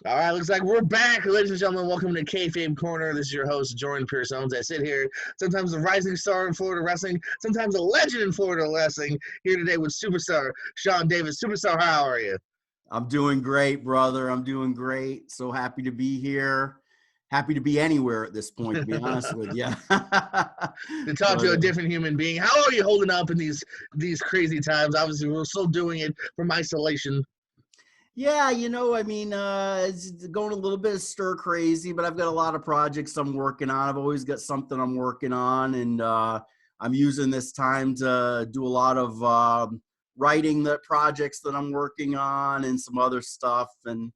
All right, looks like we're back, ladies and gentlemen. Welcome to Kayfabe Corner. This is your host, Jordan Pierce Owens. I sit here, sometimes a rising star in Florida wrestling, sometimes a legend in Florida wrestling. Here today with superstar Sean Davis. Superstar, how are you? I'm doing great, brother. I'm doing great. So happy to be here. Happy to be anywhere at this point, to be honest with you. To talk to but a different human being. How are you holding up in these crazy times? Obviously, we're still doing it from isolation. yeah, it's going a little bit stir crazy, but I've got a lot of projects I'm working on. I've always got something I'm working on, and I'm using this time to do a lot of writing the projects that I'm working on and some other stuff. And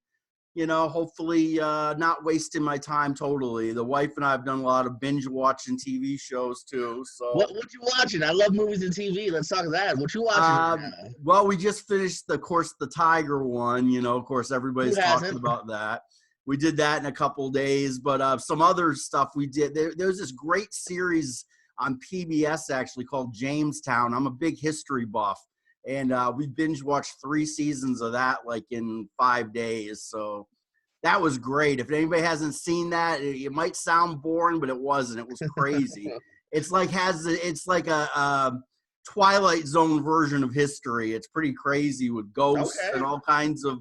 hopefully not wasting my time totally. The wife and I have done a lot of binge watching TV shows too. So, What you watching? I love movies and TV. Let's talk that. What you watching right uh, now? well, we just finished, of course, the Tiger one. Of course, Who everybody's talking hasn't? about that. We did that in a couple of days, but some other stuff we did. There's this great series on PBS actually called Jamestown. I'm a big history buff, and we binge watched 3 seasons of that like in 5 days. So that was great. If anybody hasn't seen that, it might sound boring, but it wasn't. It was crazy. It's like a Twilight Zone version of history. It's pretty crazy with ghosts Okay. and all kinds of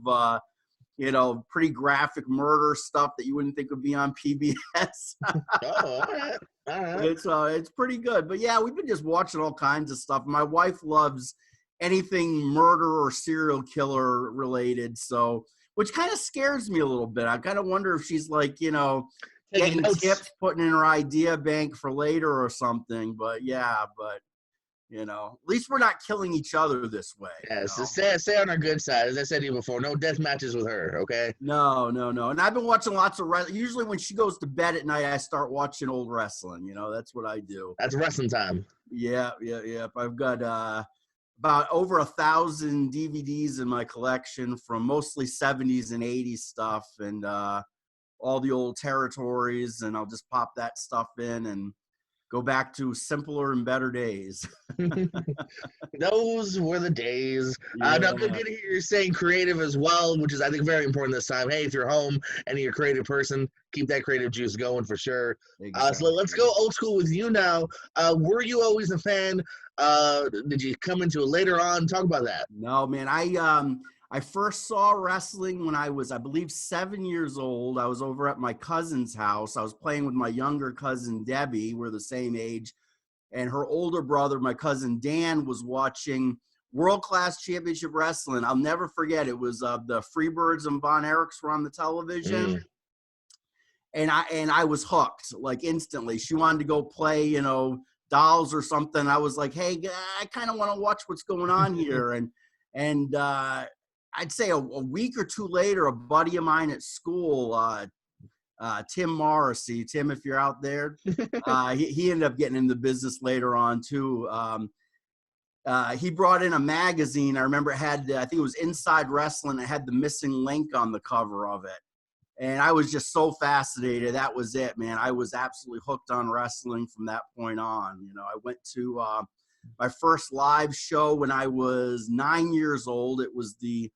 pretty graphic murder stuff that you wouldn't think would be on PBS. Oh, all right. All right. It's pretty good. But yeah, we've been just watching all kinds of stuff. My wife loves anything murder or serial killer related, so which kind of scares me a little bit. I kind of wonder if she's like, Taking getting notes. tips, putting in her idea bank for later or something. But yeah, at least we're not killing each other this way, Yes, so stay on our good side. As I said to you before, no death matches with her, okay? No, no, no. And I've been watching lots of wrestling. Usually when she goes to bed at night, I start watching old wrestling. That's what I do. That's wrestling time. Yeah, yeah, yeah. I've got about over 1,000 DVDs in my collection from mostly 70s and 80s stuff and all the old territories. And I'll just pop that stuff in and go back to simpler and better days. Those were the days. Now, good Yeah, to hear you're saying creative as well, which is, I think, very important this time. Hey, if you're home and you're a creative person, keep that creative juice going for sure. So let's exactly. go old school with you now. Were you always a fan? Did you come into it later on? Talk about that. No, man. I first saw wrestling when I was, I believe, 7 years old. I was over at my cousin's house. I was playing with my younger cousin Debbie. We're the same age, and her older brother, my cousin Dan, was watching World Class Championship Wrestling. I'll never forget. It was the Freebirds and Von Erichs were on the television, Mm. and I was hooked like instantly. She wanted to go play, dolls or something. I was like, hey, I kind of want to watch what's going on here, and I'd say a week or two later, a buddy of mine at school, Tim Morrissey, Tim, if you're out there, he ended up getting into the business later on too. He brought in a magazine. I remember it had, I think it was Inside Wrestling. It had the missing link on the cover of it. And I was just so fascinated. That was it, man. I was absolutely hooked on wrestling from that point on. I went to my first live show when I was 9 years old. It was the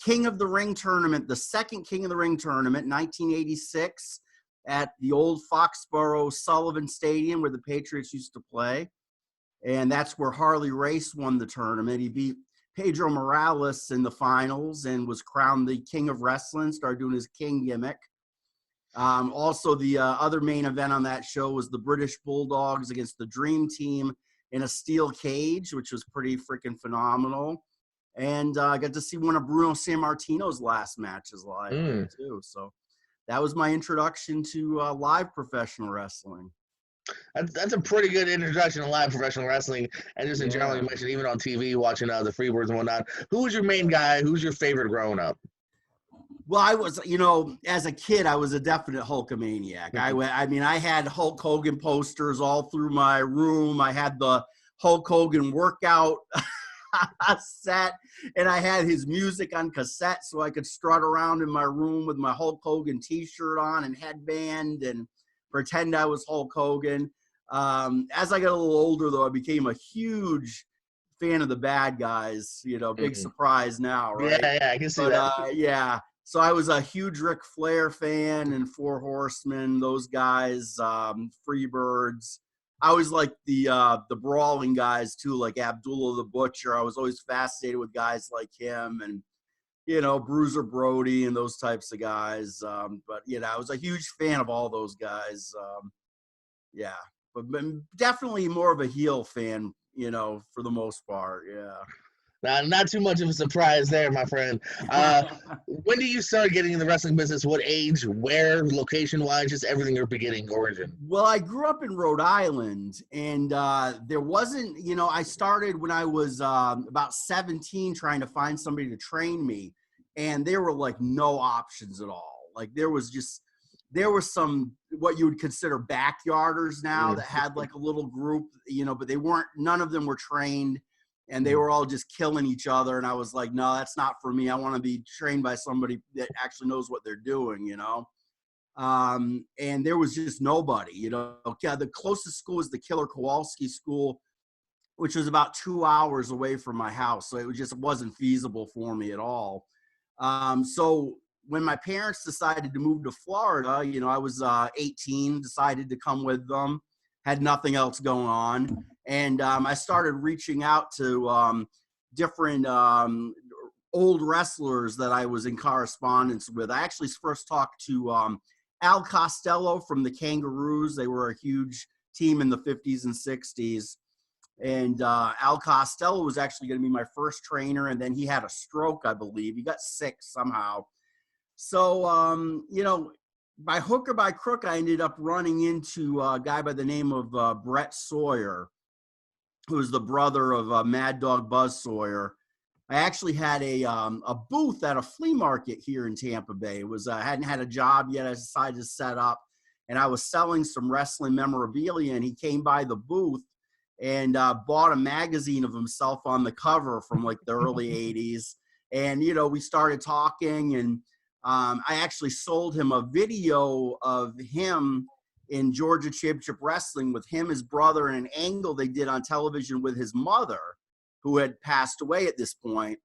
King of the Ring tournament, the second King of the Ring tournament, 1986, at the old Foxborough Sullivan Stadium where the Patriots used to play. And that's where Harley Race won the tournament. He beat Pedro Morales in the finals and was crowned the King of Wrestling, started doing his King gimmick. Also, the other main event on that show was the British Bulldogs against the Dream Team in a steel cage, which was pretty freaking phenomenal. And I got to see one of Bruno Sammartino's last matches live there, Mm. too. So that was my introduction to live professional wrestling. That's a pretty good introduction to live professional wrestling, and just in general, you Yeah. mentioned even on TV, watching the Freebirds and whatnot. Who was your main guy? Who's your favorite growing up? Well, I was, as a kid, I was a definite Hulkamaniac. I had Hulk Hogan posters all through my room. I had the Hulk Hogan workout set, and I had his music on cassette so I could strut around in my room with my Hulk Hogan t-shirt on and headband and pretend I was Hulk Hogan. As I got a little older, though, I became a huge fan of the bad guys. Big Mm. surprise now, Yeah, right? yeah, I can see But that. yeah, So I was a huge Ric Flair fan and Four Horsemen, those guys, Freebirds. I always liked the brawling guys too, like Abdullah the Butcher. I was always fascinated with guys like him and, Bruiser Brody and those types of guys. But, I was a huge fan of all those guys. Yeah, but definitely more of a heel fan, for the most part. Yeah. Not too much of a surprise there, my friend. When do you start getting in the wrestling business? What age, where, location-wise, just everything, your beginning origin? Well, I grew up in Rhode Island, and there wasn't, I started when I was about 17 trying to find somebody to train me, and there were like no options at all. Like there was some what you would consider backyarders now that had like a little group, but none of them were trained. And they were all just killing each other. And I was like, no, that's not for me. I want to be trained by somebody that actually knows what they're doing, And there was just nobody, The closest school was the Killer Kowalski School, which was about 2 hours away from my house. So it just wasn't feasible for me at all. So when my parents decided to move to Florida, I was 18, decided to come with them, had nothing else going on. And I started reaching out to different old wrestlers that I was in correspondence with. I actually first talked to Al Costello from the Kangaroos. They were a huge team in the 50s and 60s. And Al Costello was actually going to be my first trainer. And then he had a stroke, I believe. He got sick somehow. So, by hook or by crook, I ended up running into a guy by the name of Brett Sawyer, who was the brother of Mad Dog Buzz Sawyer. I actually had a booth at a flea market here in Tampa Bay. It was I hadn't had a job yet. I decided to set up, and I was selling some wrestling memorabilia, and he came by the booth and bought a magazine of himself on the cover from like the early 80s. And, we started talking, and I actually sold him a video of him in Georgia Championship Wrestling with him, his brother, and an angle they did on television with his mother, who had passed away at this point.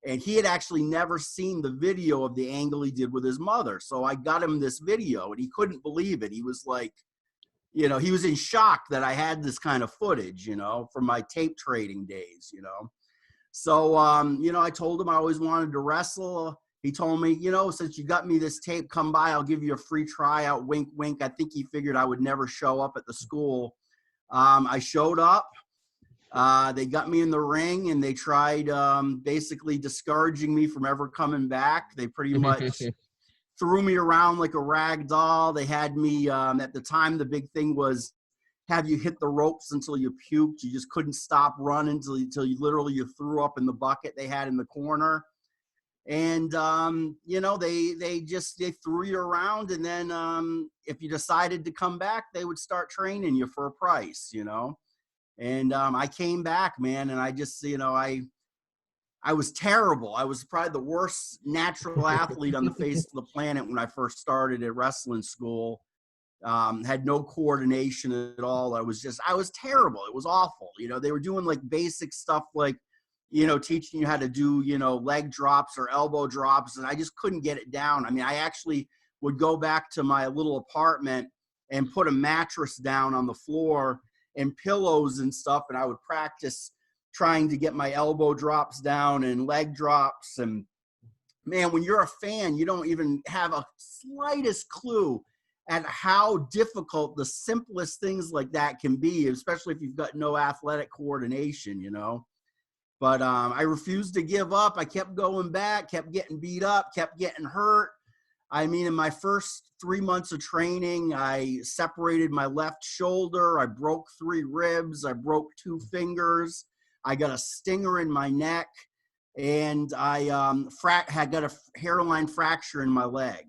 And he had actually never seen the video of the angle he did with his mother. So I got him this video, and he couldn't believe it. He was like, he was in shock that I had this kind of footage, from my tape trading days, So, I told him I always wanted to wrestle. He told me, since you got me this tape, come by, I'll give you a free tryout, wink, wink. I think he figured I would never show up at the school. I showed up. They got me in the ring, and they tried basically discouraging me from ever coming back. They pretty much threw me around like a rag doll. They had me, at the time, the big thing was have you hit the ropes until you puked. You just couldn't stop running until you literally threw up in the bucket they had in the corner. And, they threw you around. And then if you decided to come back, they would start training you for a price, And I came back, man. And I just, I was terrible. I was probably the worst natural athlete on the face of the planet when I first started at wrestling school. Had no coordination at all. I was terrible. It was awful. They were doing like basic stuff like, teaching you how to do, leg drops or elbow drops. And I just couldn't get it down. I mean, I actually would go back to my little apartment and put a mattress down on the floor and pillows and stuff. And I would practice trying to get my elbow drops down and leg drops. And man, when you're a fan, you don't even have a slightest clue at how difficult the simplest things like that can be, especially if you've got no athletic coordination, But I refused to give up. I kept going back, kept getting beat up, kept getting hurt. I mean, in my first 3 months of training, I separated my left shoulder. I broke 3 ribs. I broke 2 fingers. I got a stinger in my neck, and I had got a hairline fracture in my leg.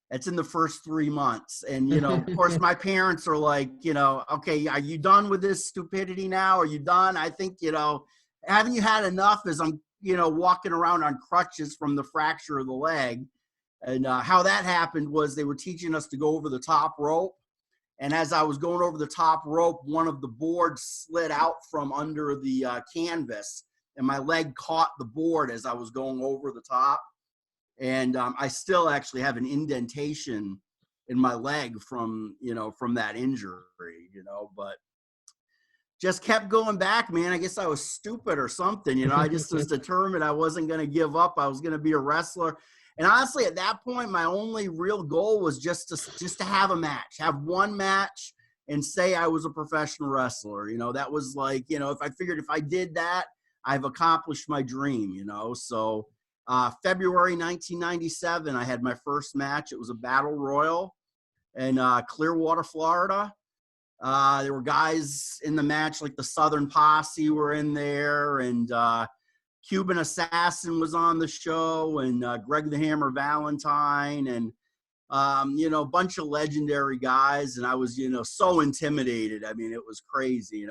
It's in the first 3 months. And, of course, my parents are like, okay, are you done with this stupidity now? Are you done? I think, haven't you had enough as I'm, walking around on crutches from the fracture of the leg? And how that happened was they were teaching us to go over the top rope. And as I was going over the top rope, one of the boards slid out from under the canvas, and my leg caught the board as I was going over the top. And I still actually have an indentation in my leg from that injury, but just kept going back, man. I guess I was stupid or something, I just was determined I wasn't going to give up. I was going to be a wrestler. And honestly, at that point, my only real goal was just to have a match, have one match and say I was a professional wrestler. That was like, if I figured if I did that, I've accomplished my dream, So February 1997, I had my first match. It was a battle royal in Clearwater, Florida. There were guys in the match, like the Southern Posse were in there, and Cuban Assassin was on the show, and Greg the Hammer Valentine, and a bunch of legendary guys. And I was, so intimidated. I mean, it was crazy.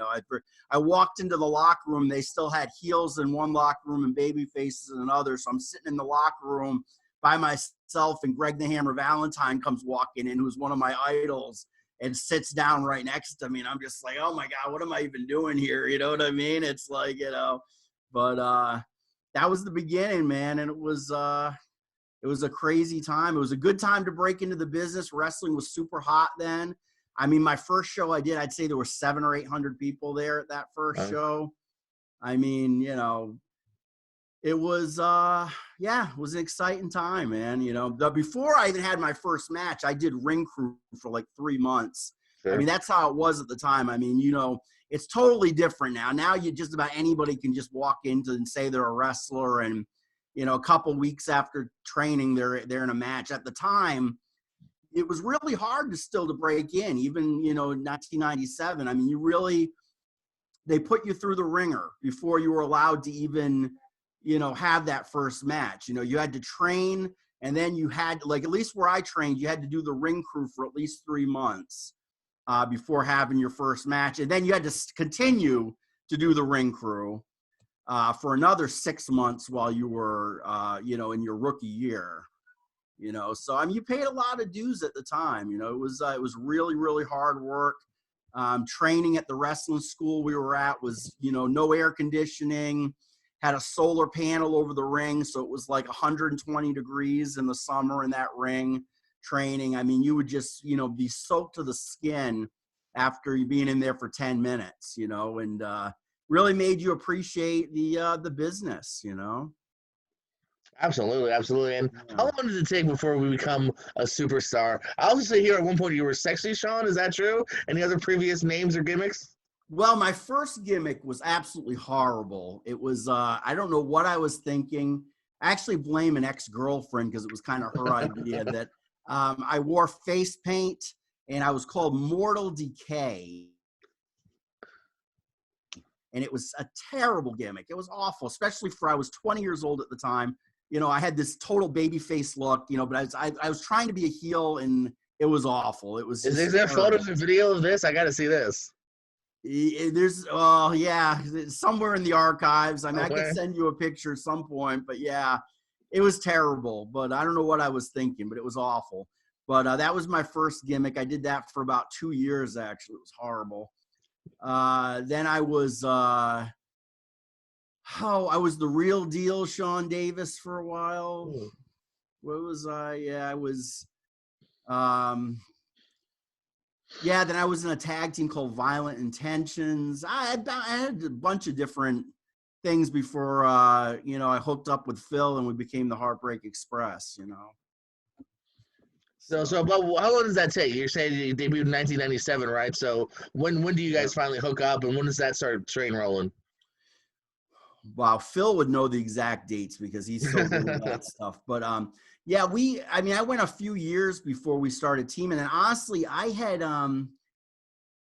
I walked into the locker room. They still had heels in one locker room and baby faces in another. So I'm sitting in the locker room by myself, and Greg the Hammer Valentine comes walking in, who's one of my idols, and sits down right next to me. And I'm just like, oh my God, what am I even doing here? You know what I mean? It's like, but that was the beginning, man. And it was a crazy time. It was a good time to break into the business. Wrestling was super hot then. I mean, my first show I did, I'd say there were 700 or 800 people there at that first show. I mean, it was, it was an exciting time, man. Before I even had my first match, I did ring crew for like 3 months. Sure. I mean, that's how it was at the time. I mean, it's totally different now. Now just about anybody can just walk into and say they're a wrestler, and a couple weeks after training, they're in a match. At the time, it was really hard to break in, even, in 1997. I mean, they put you through the ringer before you were allowed to even, have that first match. You had to train, and then you had, like, at least where I trained, you had to do the ring crew for at least 3 months before having your first match. And then you had to continue to do the ring crew for another 6 months while you were, in your rookie year, So, I mean, you paid a lot of dues at the time. It was really, really hard work. Training at the wrestling school we were at was, no air conditioning, had a solar panel over the ring. So it was like 120 degrees in the summer in that ring training. I mean, you would just, be soaked to the skin after you being in there for 10 minutes, and really made you appreciate the business, Absolutely, absolutely. And how long did it take before we become a superstar? I also say here at one point you were sexy Sean. Is that true? Any other previous names or gimmicks? Well, my first gimmick was absolutely horrible. It was, I don't know what I was thinking. I actually blame an ex-girlfriend because it was kind of her idea that I wore face paint, and I was called Mortal Decay. And it was a terrible gimmick. It was awful, especially I was 20 years old at the time. I had this total baby face look, but I was trying to be a heel, and it was awful. It was. Is there photos and video of this? I got to see this. There's, somewhere in the archives. I mean, I could send you a picture at some point, but yeah, it was terrible. But I don't know what I was thinking, but it was awful. But that was my first gimmick. I did that for about 2 years, actually. It was horrible. Then I was, I was the real deal Sean Davis for a while. Ooh. What was I? Yeah, I was, then I was in a tag team called Violent Intentions. I had a bunch of different things before, I hooked up with Phil and we became the Heartbreak Express, So about how long does that take? You're saying you debuted in 1997, right? So when do you guys finally hook up, and when does that start train rolling? Wow, Phil would know the exact dates because he's so good at that stuff. But I went a few years before we started teaming, and honestly, I had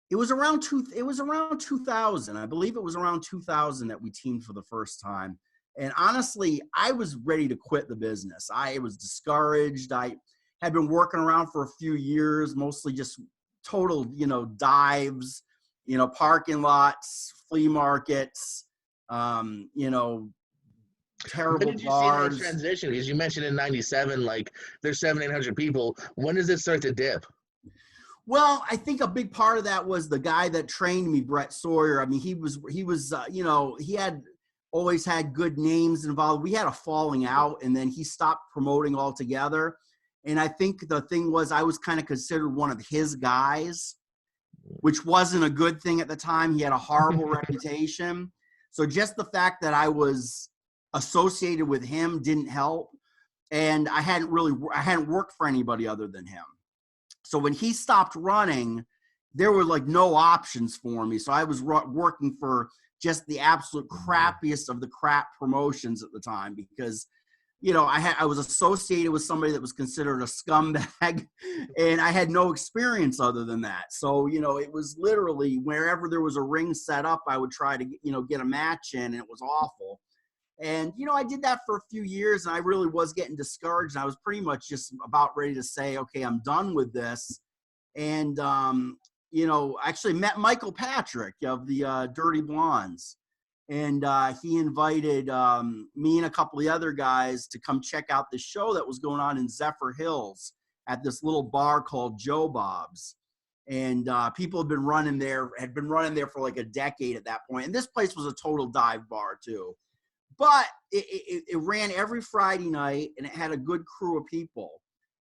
it was around 2000. I believe it was around 2000 that we teamed for the first time. And honestly, I was ready to quit the business. I was discouraged. I had been working around for a few years, mostly just total, dives, parking lots, flea markets, terrible when did you bars. See that transition? Because you mentioned in 97, like there's 700-800 people. When does it start to dip? Well, I think a big part of that was the guy that trained me, Brett Sawyer. I mean, he was, he had always had good names involved. We had a falling out, and then he stopped promoting altogether. And I think the thing was, I was kind of considered one of his guys, which wasn't a good thing at the time. He had a horrible reputation. So just the fact that I was associated with him didn't help. And I hadn't worked for anybody other than him. So when he stopped running, there were like no options for me. So I was working for just the absolute crappiest of the crap promotions at the time, because, you know, I was associated with somebody that was considered a scumbag, and I had no experience other than that. So, you know, it was literally wherever there was a ring set up, I would try to, you know, get a match in, and it was awful. And, you know, I did that for a few years, and I really was getting discouraged. I was pretty much just about ready to say, okay, I'm done with this. And, you know, I actually met Michael Patrick of the Dirty Blondes. And he invited me and a couple of the other guys to come check out the show that was going on in Zephyr Hills at this little bar called Joe Bob's. And people had been running there for like a decade at that point. And this place was a total dive bar too. But it ran every Friday night, and it had a good crew of people.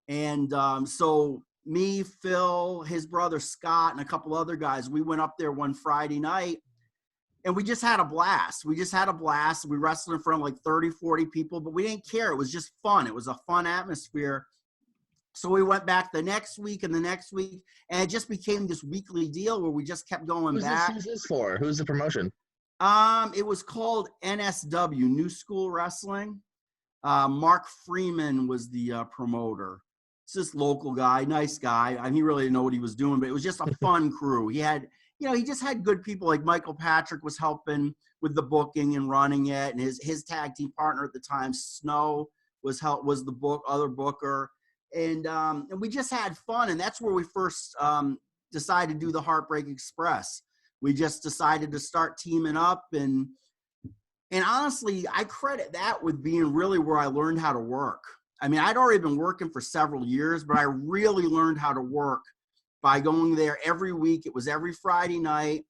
And so me, Phil, his brother Scott, and a couple other guys, we went up there one Friday night, and we just had a blast. We wrestled in front of like 30, 40 people, but we didn't care. It was just fun. It was a fun atmosphere. So we went back the next week and the next week, and it just became this weekly deal where we just kept going back. Who's this for? Who's the promotion? It was called NSW, New School Wrestling. Mark Freeman was the promoter. It's this local guy, nice guy. I mean, he really didn't know what he was doing, but it was just a fun crew. He had, you know, he just had good people. Like Michael Patrick was helping with the booking and running it, and his tag team partner at the time, Snow, was the other booker, and we just had fun. And that's where we first decided to do the Heartbreak Express. We just decided to start teaming up, and honestly, I credit that with being really where I learned how to work. I mean, I'd already been working for several years, but I really learned how to work by going there every week. It was every Friday night,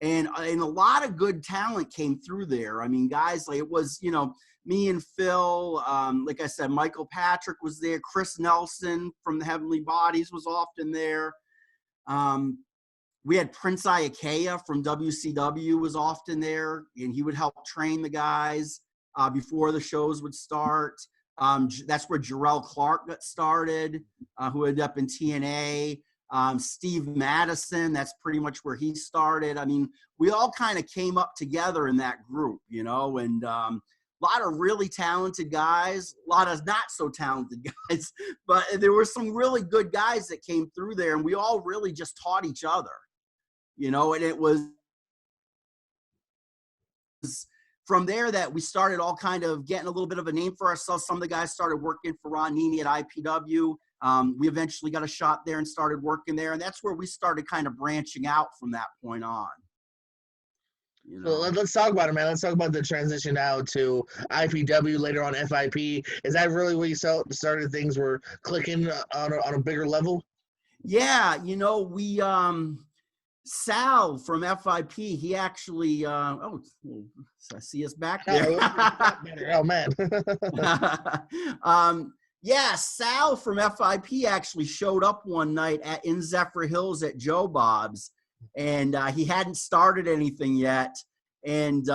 and a lot of good talent came through there. I mean, guys, like, it was, you know, me and Phil, like I said, Michael Patrick was there. Chris Nelson from the Heavenly Bodies was often there. We had Prince Iakea from WCW was often there, and he would help train the guys before the shows would start. That's where Jarrell Clark got started, who ended up in TNA. Steve Madison, that's pretty much where he started. I mean, we all kind of came up together in that group, you know, and a lot of really talented guys, a lot of not so talented guys, but there were some really good guys that came through there, and we all really just taught each other, you know, and it was from there that we started all kind of getting a little bit of a name for ourselves. Some of the guys started working for Ron Nini at IPW. We eventually got a shot there and started working there. And that's where we started kind of branching out from that point on. You know? Well, let's talk about it, man. Let's talk about the transition now to IPW, later on FIP. Is that really where you started things were clicking on a bigger level? Yeah, you know, we Sal from FIP, he actually, I see us back there. Oh, man. Yeah, Sal from FIP actually showed up one night in Zephyr Hills at Joe Bob's, and he hadn't started anything yet. And,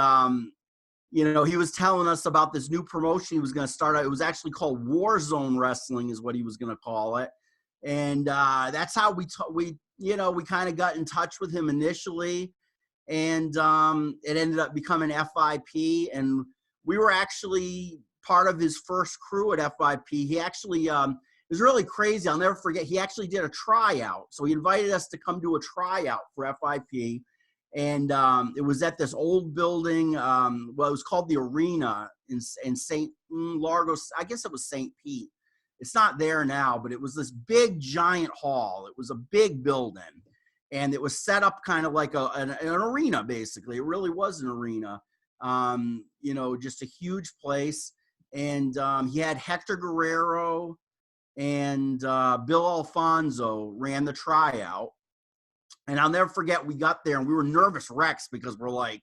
you know, he was telling us about this new promotion he was going to start. It was actually called Warzone Wrestling is what he was going to call it. And that's how we kind of got in touch with him initially, and it ended up becoming FIP, and we were actually part of his first crew at FIP. He actually, it was really crazy. I'll never forget. He actually did a tryout. So he invited us to come do a tryout for FIP, and it was at this old building. Well, it was called the Arena in St. Largos. I guess it was St. Pete. It's not there now, but it was this big, giant hall. It was a big building, and it was set up kind of like an arena, basically. It really was an arena, you know, just a huge place. And he had Hector Guerrero and Bill Alfonso ran the tryout. And I'll never forget, we got there, and we were nervous wrecks because we're like,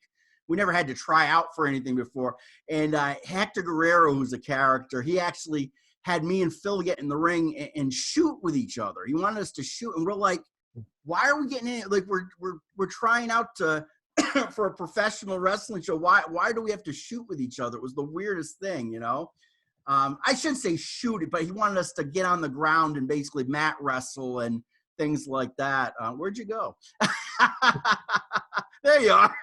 we never had to try out for anything before. And Hector Guerrero, who's a character, he actually had me and Phil get in the ring and shoot with each other. He wanted us to shoot, and we're like, why are we getting in? Like we're trying out to for a professional wrestling show. Why do we have to shoot with each other? It was the weirdest thing, you know. I shouldn't say shoot it, but he wanted us to get on the ground and basically mat wrestle and things like that. Where'd you go? There you are.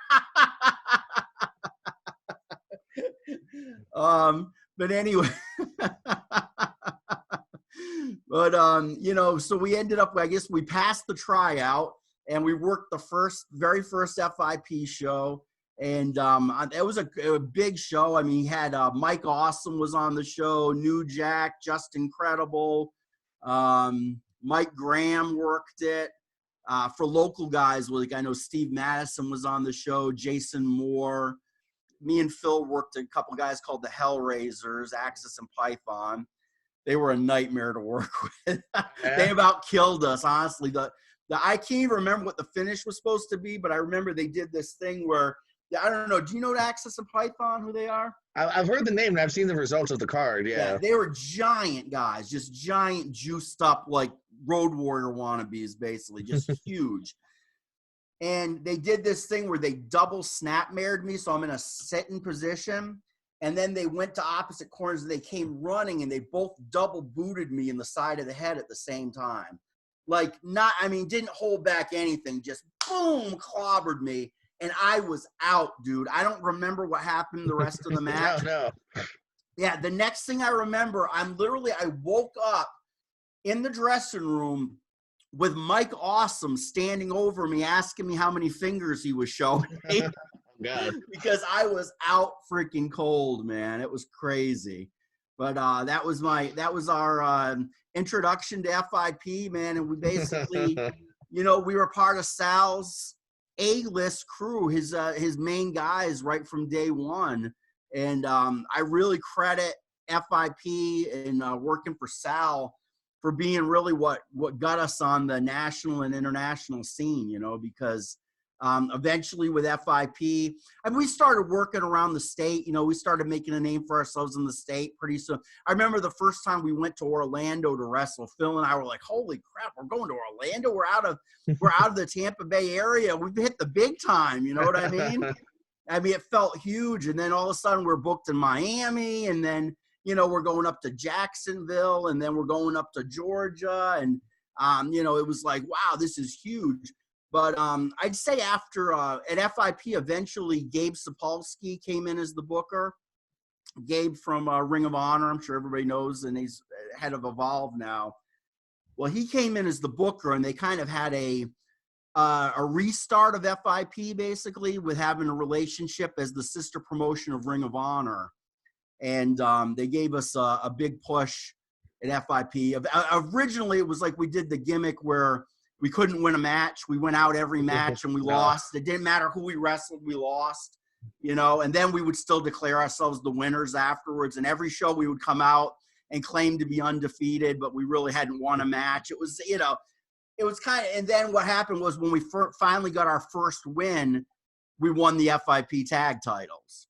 But anyway, but you know, so we ended up, I guess we passed the tryout and we worked the very first FIP show. And it was a big show. I mean, he had Mike Awesome was on the show, New Jack, Just Incredible. Mike Graham worked it. For local guys, like I know Steve Madison was on the show, Jason Moore. Me and Phil worked a couple guys called the Hellraisers, Axis and Python. They were a nightmare to work with. They about killed us, honestly. I can't even remember what the finish was supposed to be, but I remember they did this thing where, I don't know, do you know Axis and Python, who they are? I've heard the name and I've seen the results of the card, yeah. They were giant guys, just giant, juiced up, like Road Warrior wannabes, basically, just huge. And they did this thing where they double snap-mared me, so I'm in a sitting position. And then they went to opposite corners, and they came running, and they both double booted me in the side of the head at the same time. Like, didn't hold back anything, just boom, clobbered me. And I was out, dude. I don't remember what happened the rest of the match. No. Yeah, the next thing I remember, I woke up in the dressing room with Mike Awesome standing over me, asking me how many fingers he was showing me. God. Because I was out freaking cold, man. It was crazy. But that was our introduction to FIP, man. And we basically, you know, we were part of Sal's A-list crew, his main guys right from day one. And I really credit FIP and working for Sal for being really what got us on the national and international scene, you know, because eventually with FIP, we started working around the state. You know, we started making a name for ourselves in the state pretty soon. I remember the first time we went to Orlando to wrestle, Phil and I were like, holy crap, we're going to Orlando. We're out of the Tampa Bay area. We've hit the big time. You know what I mean? It felt huge. And then all of a sudden we're booked in Miami, and then, you know, we're going up to Jacksonville, and then we're going up to Georgia. And, you know, it was like, wow, this is huge. But I'd say after at FIP, eventually Gabe Sapolsky came in as the booker. Gabe from Ring of Honor, I'm sure everybody knows, and he's head of Evolve now. Well, he came in as the booker, and they kind of had a restart of FIP, basically, with having a relationship as the sister promotion of Ring of Honor. And they gave us a big push at FIP. Originally, it was like we did the gimmick where we couldn't win a match. We went out every match and we lost. It didn't matter who we wrestled, we lost, you know, and then we would still declare ourselves the winners afterwards. And every show we would come out and claim to be undefeated, but we really hadn't won a match. It was, you know, it was kind of, and then what happened was when we finally got our first win, we won the FIP tag titles.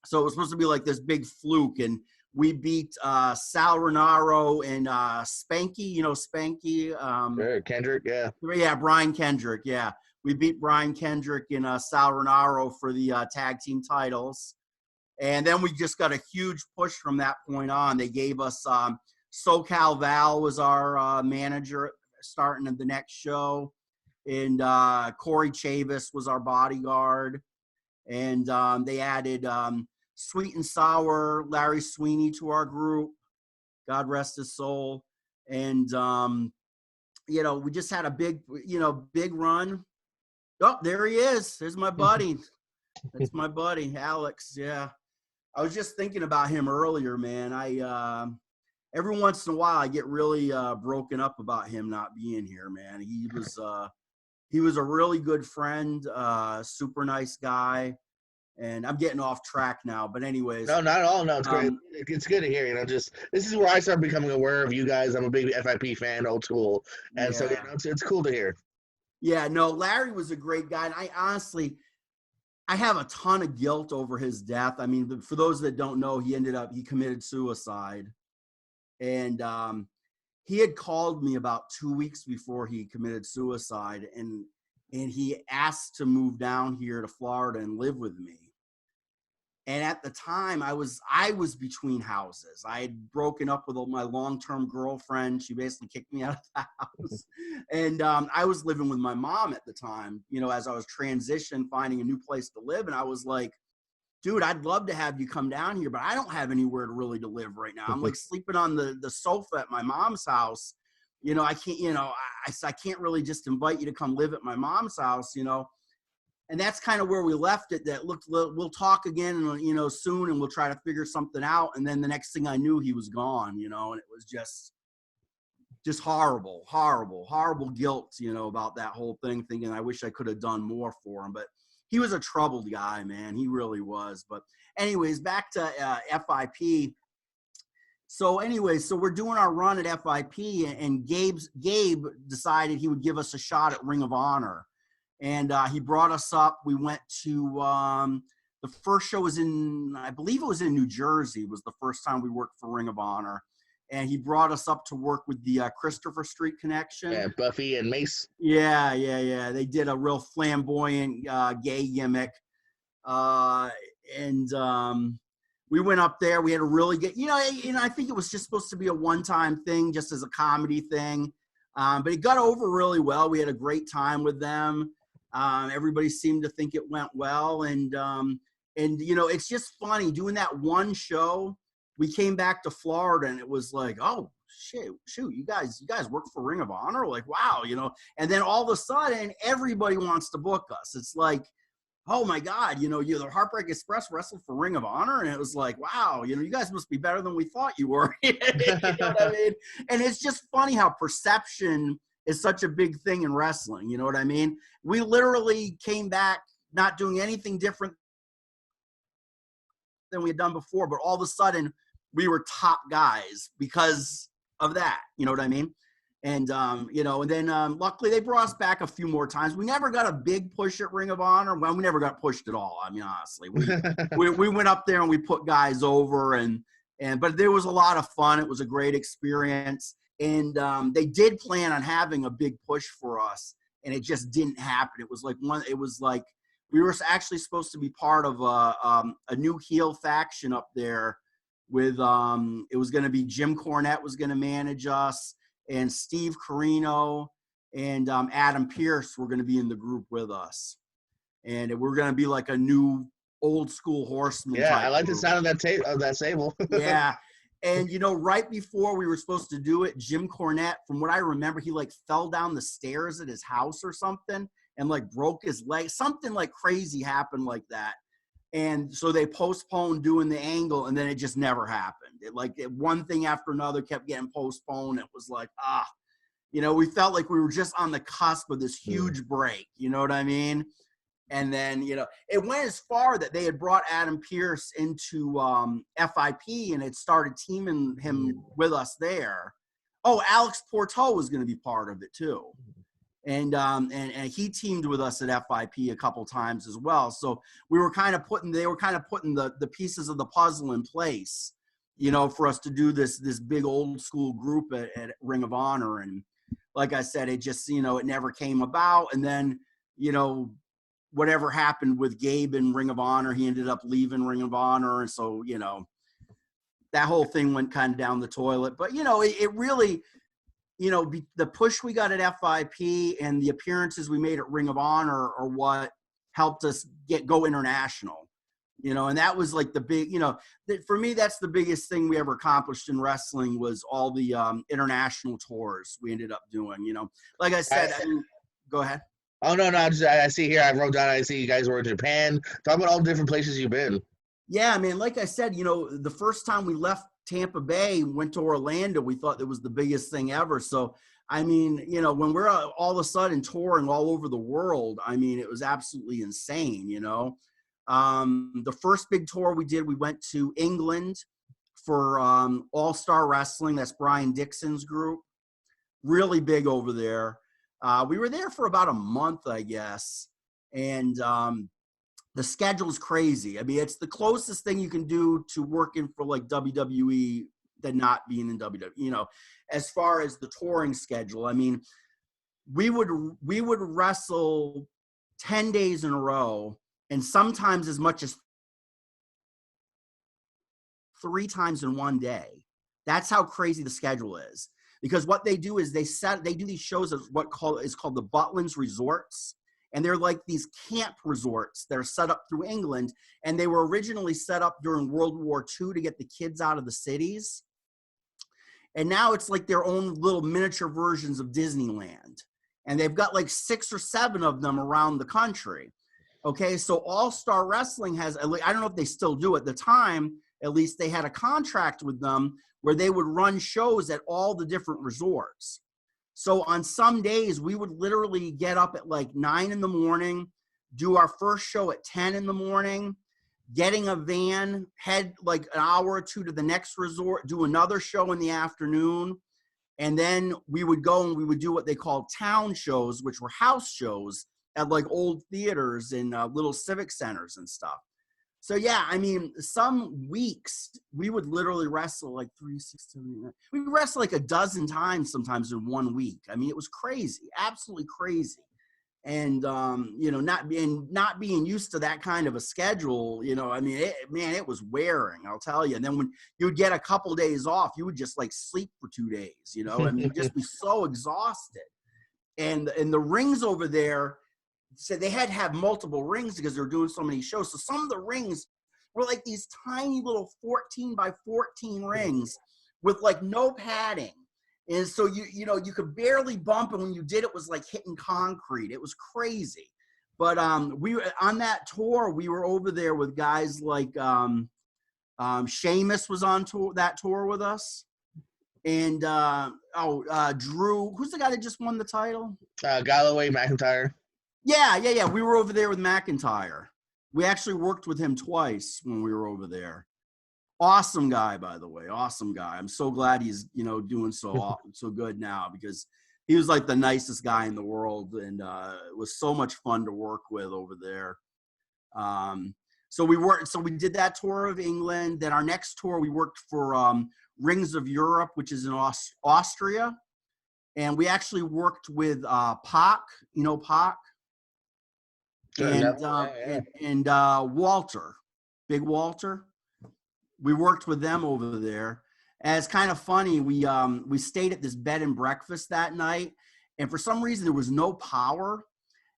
So it was supposed to be like this big fluke, and we beat Sal Renaro and Spanky, you know, Spanky. Kendrick, yeah. Yeah, Brian Kendrick, yeah. We beat Brian Kendrick and Sal Renaro for the tag team titles. And then we just got a huge push from that point on. They gave us SoCal Val was our manager starting at the next show. And Corey Chavis was our bodyguard. And they added Sweet and Sour Larry Sweeney to our group. God rest his soul. And, you know, we just had a big run. Oh, there he is. There's my buddy. That's my buddy, Alex. Yeah. I was just thinking about him earlier, man. Every once in a while I get really broken up about him not being here, man. He was a really good friend, super nice guy. And I'm getting off track now, but anyways. No, not at all. No, it's great. It's good to hear. You know, just this is where I started becoming aware of you guys. I'm a big FIP fan, old school, and so you know, it's cool to hear. Yeah, no, Larry was a great guy, and I honestly, I have a ton of guilt over his death. I mean, for those that don't know, he committed suicide. And he had called me about 2 weeks before he committed suicide, and he asked to move down here to Florida and live with me. And at the time, I was between houses. I had broken up with my long-term girlfriend. She basically kicked me out of the house. And I was living with my mom at the time, you know, as I was transitioning, finding a new place to live. And I was like, dude, I'd love to have you come down here, but I don't have anywhere to live right now. I'm like sleeping on the sofa at my mom's house. You know, I can't, you know, I can't really just invite you to come live at my mom's house, you know. And that's kind of where we left it. That looked, we'll talk again, you know, soon, and we'll try to figure something out. And then the next thing I knew, he was gone, you know, and it was just horrible guilt, you know, about that whole thing, thinking I wish I could have done more for him. But he was a troubled guy, man. He really was. But anyways, back to FIP. So anyways, so we're doing our run at FIP, and Gabe decided he would give us a shot at Ring of Honor. And he brought us up. We went to the first show was I believe it was in New Jersey. It was the first time we worked for Ring of Honor. And he brought us up to work with the Christopher Street Connection. Yeah, Buffy and Mace. Yeah. They did a real flamboyant gay gimmick. And we went up there. We had a really good, you know, I think it was just supposed to be a one-time thing, just as a comedy thing. But it got over really well. We had a great time with them. Everybody seemed to think it went well. And you know, it's just funny doing that one show. We came back to Florida and it was like, oh, shoot, you guys work for Ring of Honor? Like, wow, you know, and then all of a sudden everybody wants to book us. It's like, oh my God, you know, you're the Heartbreak Express wrestled for Ring of Honor. And it was like, wow, you know, you guys must be better than we thought you were. You know what I mean? And it's just funny how perception is such a big thing in wrestling. You know what I mean? We literally came back not doing anything different than we had done before, but all of a sudden we were top guys because of that. You know what I mean? And, you know, and then luckily they brought us back a few more times. We never got a big push at Ring of Honor. Well, we never got pushed at all. I mean, honestly, we went up there and we put guys over but there was a lot of fun. It was a great experience. And they did plan on having a big push for us, and it just didn't happen. It was like we were actually supposed to be part of a new heel faction up there with, it was going to be Jim Cornette was going to manage us, and Steve Carino and Adam Pearce were going to be in the group with us. And we're going to be like a new old school Horseman. Yeah, I like group. the sound of that stable. Yeah. And, you know, right before we were supposed to do it, Jim Cornette, from what I remember, he like fell down the stairs at his house or something and like broke his leg. Something like crazy happened like that. And so they postponed doing the angle, and then it just never happened. One thing after another kept getting postponed. It was like, you know, we felt like we were just on the cusp of this huge break. You know what I mean? And then, you know, it went as far that they had brought Adam Pearce into FIP and had started teaming him with us there. Oh, Alex Porto was going to be part of it too. And he teamed with us at FIP a couple times as well. So they were kind of putting the pieces of the puzzle in place, you know, for us to do this big old school group at Ring of Honor. And like I said, it just, you know, it never came about. And then, you know, whatever happened with Gabe in Ring of Honor, he ended up leaving Ring of Honor. And so, you know, that whole thing went kind of down the toilet. But, you know, it really, you know, the push we got at FIP and the appearances we made at Ring of Honor are what helped us go international, you know, and that was like the big, you know, for me, that's the biggest thing we ever accomplished in wrestling was all the international tours we ended up doing, you know. Like I said, go ahead. Oh, no, I see here, I wrote down, I see you guys were in Japan. Talk about all the different places you've been. Yeah, man, like I said, you know, the first time we left Tampa Bay, went to Orlando, we thought that was the biggest thing ever. So, I mean, you know, when we're all of a sudden touring all over the world, I mean, it was absolutely insane, you know. The first big tour we did, we went to England for All-Star Wrestling. That's Brian Dixon's group. Really big over there. We were there for about a month, I guess. And the schedule's crazy. I mean, it's the closest thing you can do to working for like WWE than not being in WWE, you know, as far as the touring schedule. I mean, we would wrestle 10 days in a row, and sometimes as much as 3 times in one day. That's how crazy the schedule is. Because what they do is they do these shows as is called the Butlins Resorts. And they're like these camp resorts that are set up through England. And they were originally set up during World War II to get the kids out of the cities. And now it's like their own little miniature versions of Disneyland. And they've got like 6 or 7 of them around the country. Okay, so All Star Wrestling has, I don't know if they still do at the time, at least they had a contract with them where they would run shows at all the different resorts. So on some days, we would literally get up at like 9 in the morning, do our first show at 10 in the morning, getting a van, head like an hour or 2 to the next resort, do another show in the afternoon. And then we would go and we would do what they called town shows, which were house shows at like old theaters and little civic centers and stuff. So yeah, I mean, some weeks we would literally wrestle like 3, 6, 7, 8, 9. We would wrestle like a dozen times sometimes in one week. I mean, it was crazy, absolutely crazy. And you know, not being used to that kind of a schedule, you know, I mean, it was wearing, I'll tell you. And then when you would get a couple days off, you would just like sleep for 2 days, you know. I mean, you'd just be so exhausted. And the rings over there, so they had to have multiple rings because they were doing so many shows. So some of the rings were like these tiny little 14 by 14 rings with like no padding. And so you know, you could barely bump, and when you did, it was like hitting concrete. It was crazy. But we on that tour, we were over there with guys like Sheamus was on that tour with us. And Drew, who's the guy that just won the title? Galloway, McIntyre. Yeah. We were over there with McIntyre. We actually worked with him twice when we were over there. Awesome guy, by the way. Awesome guy. I'm so glad he's, you know, doing so good now, because he was like the nicest guy in the world, and it was so much fun to work with over there. So we did that tour of England. Then our next tour, we worked for Rings of Europe, which is in Austria. And we actually worked with Pac, you know, Pac. And Walter, Big Walter. We worked with them over there. And it's kind of funny. We stayed at this bed and breakfast that night, and for some reason there was no power,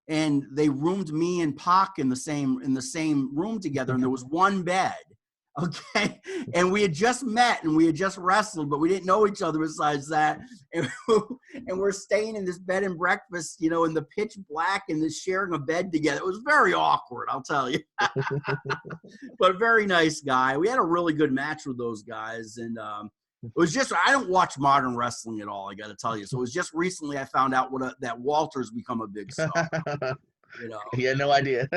and they roomed me and Pac in the same room together, and there was one bed. Okay, and we had just met and we had just wrestled, but we didn't know each other besides that. And we're staying in this bed and breakfast, you know, in the pitch black, and this sharing a bed together. It was very awkward, I'll tell you. But a very nice guy. We had a really good match with those guys, and it was just, I don't watch modern wrestling at all, I got to tell you. So it was just recently I found out that Walter's become a big star. You know, he had no idea.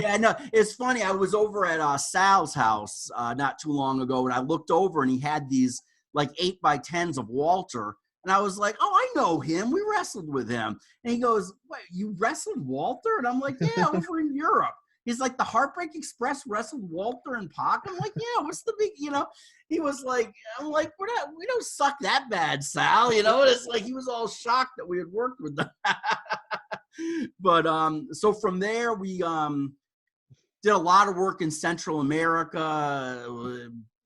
Yeah, no, it's funny. I was over at Sal's house not too long ago, and I looked over, and he had these like 8x10s of Walter, and I was like, "Oh, I know him. We wrestled with him." And he goes, "What? You wrestled Walter?" And I'm like, "Yeah, over in Europe." He's like, "The Heartbreak Express wrestled Walter and Pac." I'm like, "Yeah, what's the big?" You know, he was like, "I'm like, we don't suck that bad, Sal." You know, and it's like he was all shocked that we had worked with them. But so from there we did a lot of work in Central America,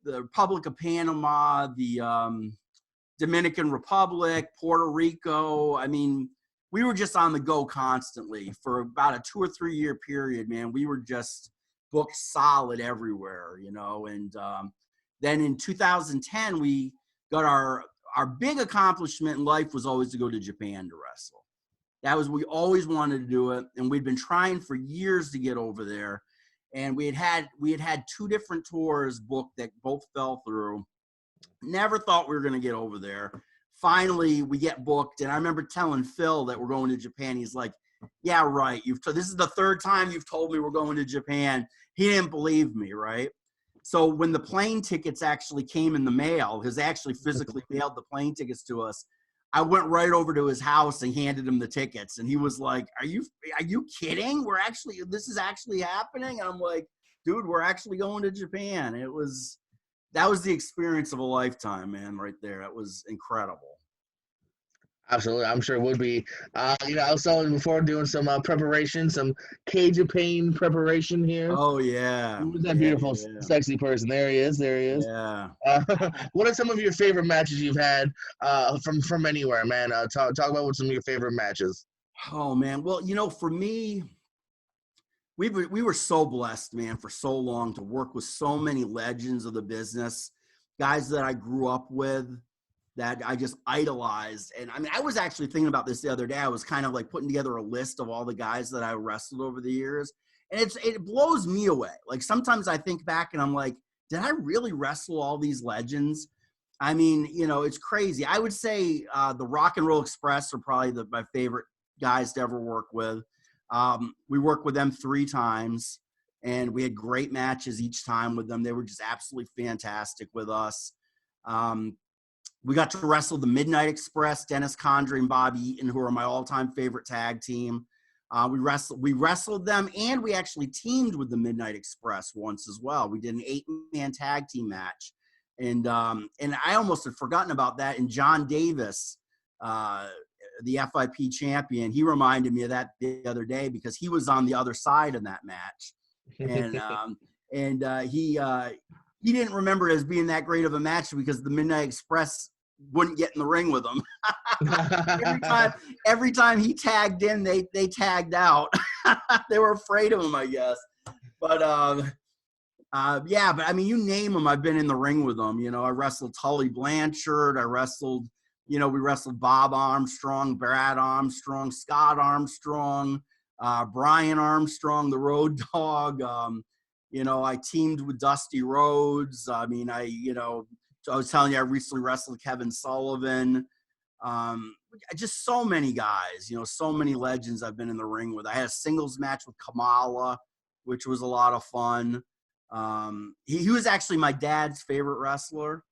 the Republic of Panama, the Dominican Republic, Puerto Rico. I mean, we were just on the go constantly for about a 2 or 3 year period, man. We were just booked solid everywhere, you know. And then in 2010, we got our big accomplishment in life was always to go to Japan to wrestle. We always wanted to do it, and we'd been trying for years to get over there. And we had 2 different tours booked that both fell through. Never thought we were going to get over there. Finally, we get booked, and I remember telling Phil that we're going to Japan. He's like, "Yeah, right. This is the 3rd time you've told me we're going to Japan." He didn't believe me, right? So when the plane tickets actually came in the mail, because they actually physically mailed the plane tickets to us, I went right over to his house and handed him the tickets, and he was like, are you kidding? This is actually happening? And I'm like, dude, we're actually going to Japan. That was the experience of a lifetime, man, right there. That was incredible. Absolutely, I'm sure it would be. I was telling you before, doing some preparation, some K-Japan preparation here. Oh yeah. Who's that Yeah, beautiful, yeah. sexy person? There he is. There he is. Yeah. What are some of your favorite matches you've had from anywhere, man? Talk about what some of your favorite matches. Oh man. Well, for me, we were so blessed, man, for so long to work with so many legends of the business, guys that I grew up with, that I just idolized. And I mean, I was actually thinking about this the other day. I was kind of like putting together a list of all the guys that I wrestled over the years. And it blows me away. Like sometimes I think back and I'm like, did I really wrestle all these legends? I mean, it's crazy. I would say the Rock and Roll Express are probably my favorite guys to ever work with. We worked with them 3 times, and we had great matches each time with them. They were just absolutely fantastic with us. We got to wrestle the Midnight Express, Dennis Condrey and Bob Eaton, who are my all-time favorite tag team. We wrestled them, and we actually teamed with the Midnight Express once as well. We did an 8-man tag team match, and I almost had forgotten about that. And John Davis, the FIP champion, he reminded me of that the other day because he was on the other side of that match, and he didn't remember it as being that great of a match because the Midnight Express wouldn't get in the ring with him. every time he tagged in, they tagged out. They were afraid of him, I guess. But yeah, but I mean, you name them, I've been in the ring with them. I wrestled Tully Blanchard. I wrestled, we wrestled Bob Armstrong, Brad Armstrong, Scott Armstrong, Brian Armstrong, the Road Dogg. I teamed with Dusty Rhodes. I mean, I was telling you, I recently wrestled Kevin Sullivan. Just so many guys, so many legends I've been in the ring with. I had a singles match with Kamala, which was a lot of fun. He was actually my dad's favorite wrestler.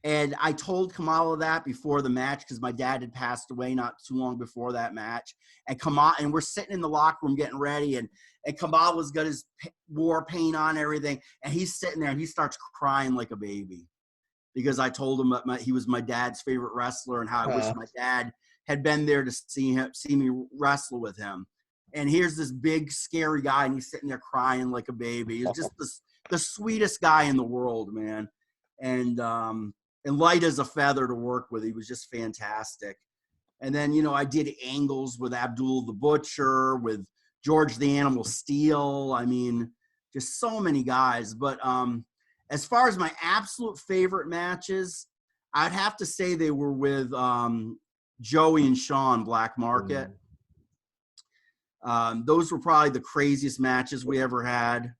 And I told Kamala that before the match because my dad had passed away not too long before that match. And we're sitting in the locker room getting ready, and Kamala's got his war paint on and everything, and he's sitting there and he starts crying like a baby because I told him that he was my dad's favorite wrestler and how I wish my dad had been there to see me wrestle with him. And here's this big, scary guy, and he's sitting there crying like a baby. He's just the sweetest guy in the world, man. And light as a feather to work with. He was just fantastic. And then, I did angles with Abdul the Butcher, with George the Animal Steel. I mean, just so many guys. But as far as my absolute favorite matches, I'd have to say they were with Joey and Sean Black Market. Those were probably the craziest matches we ever had,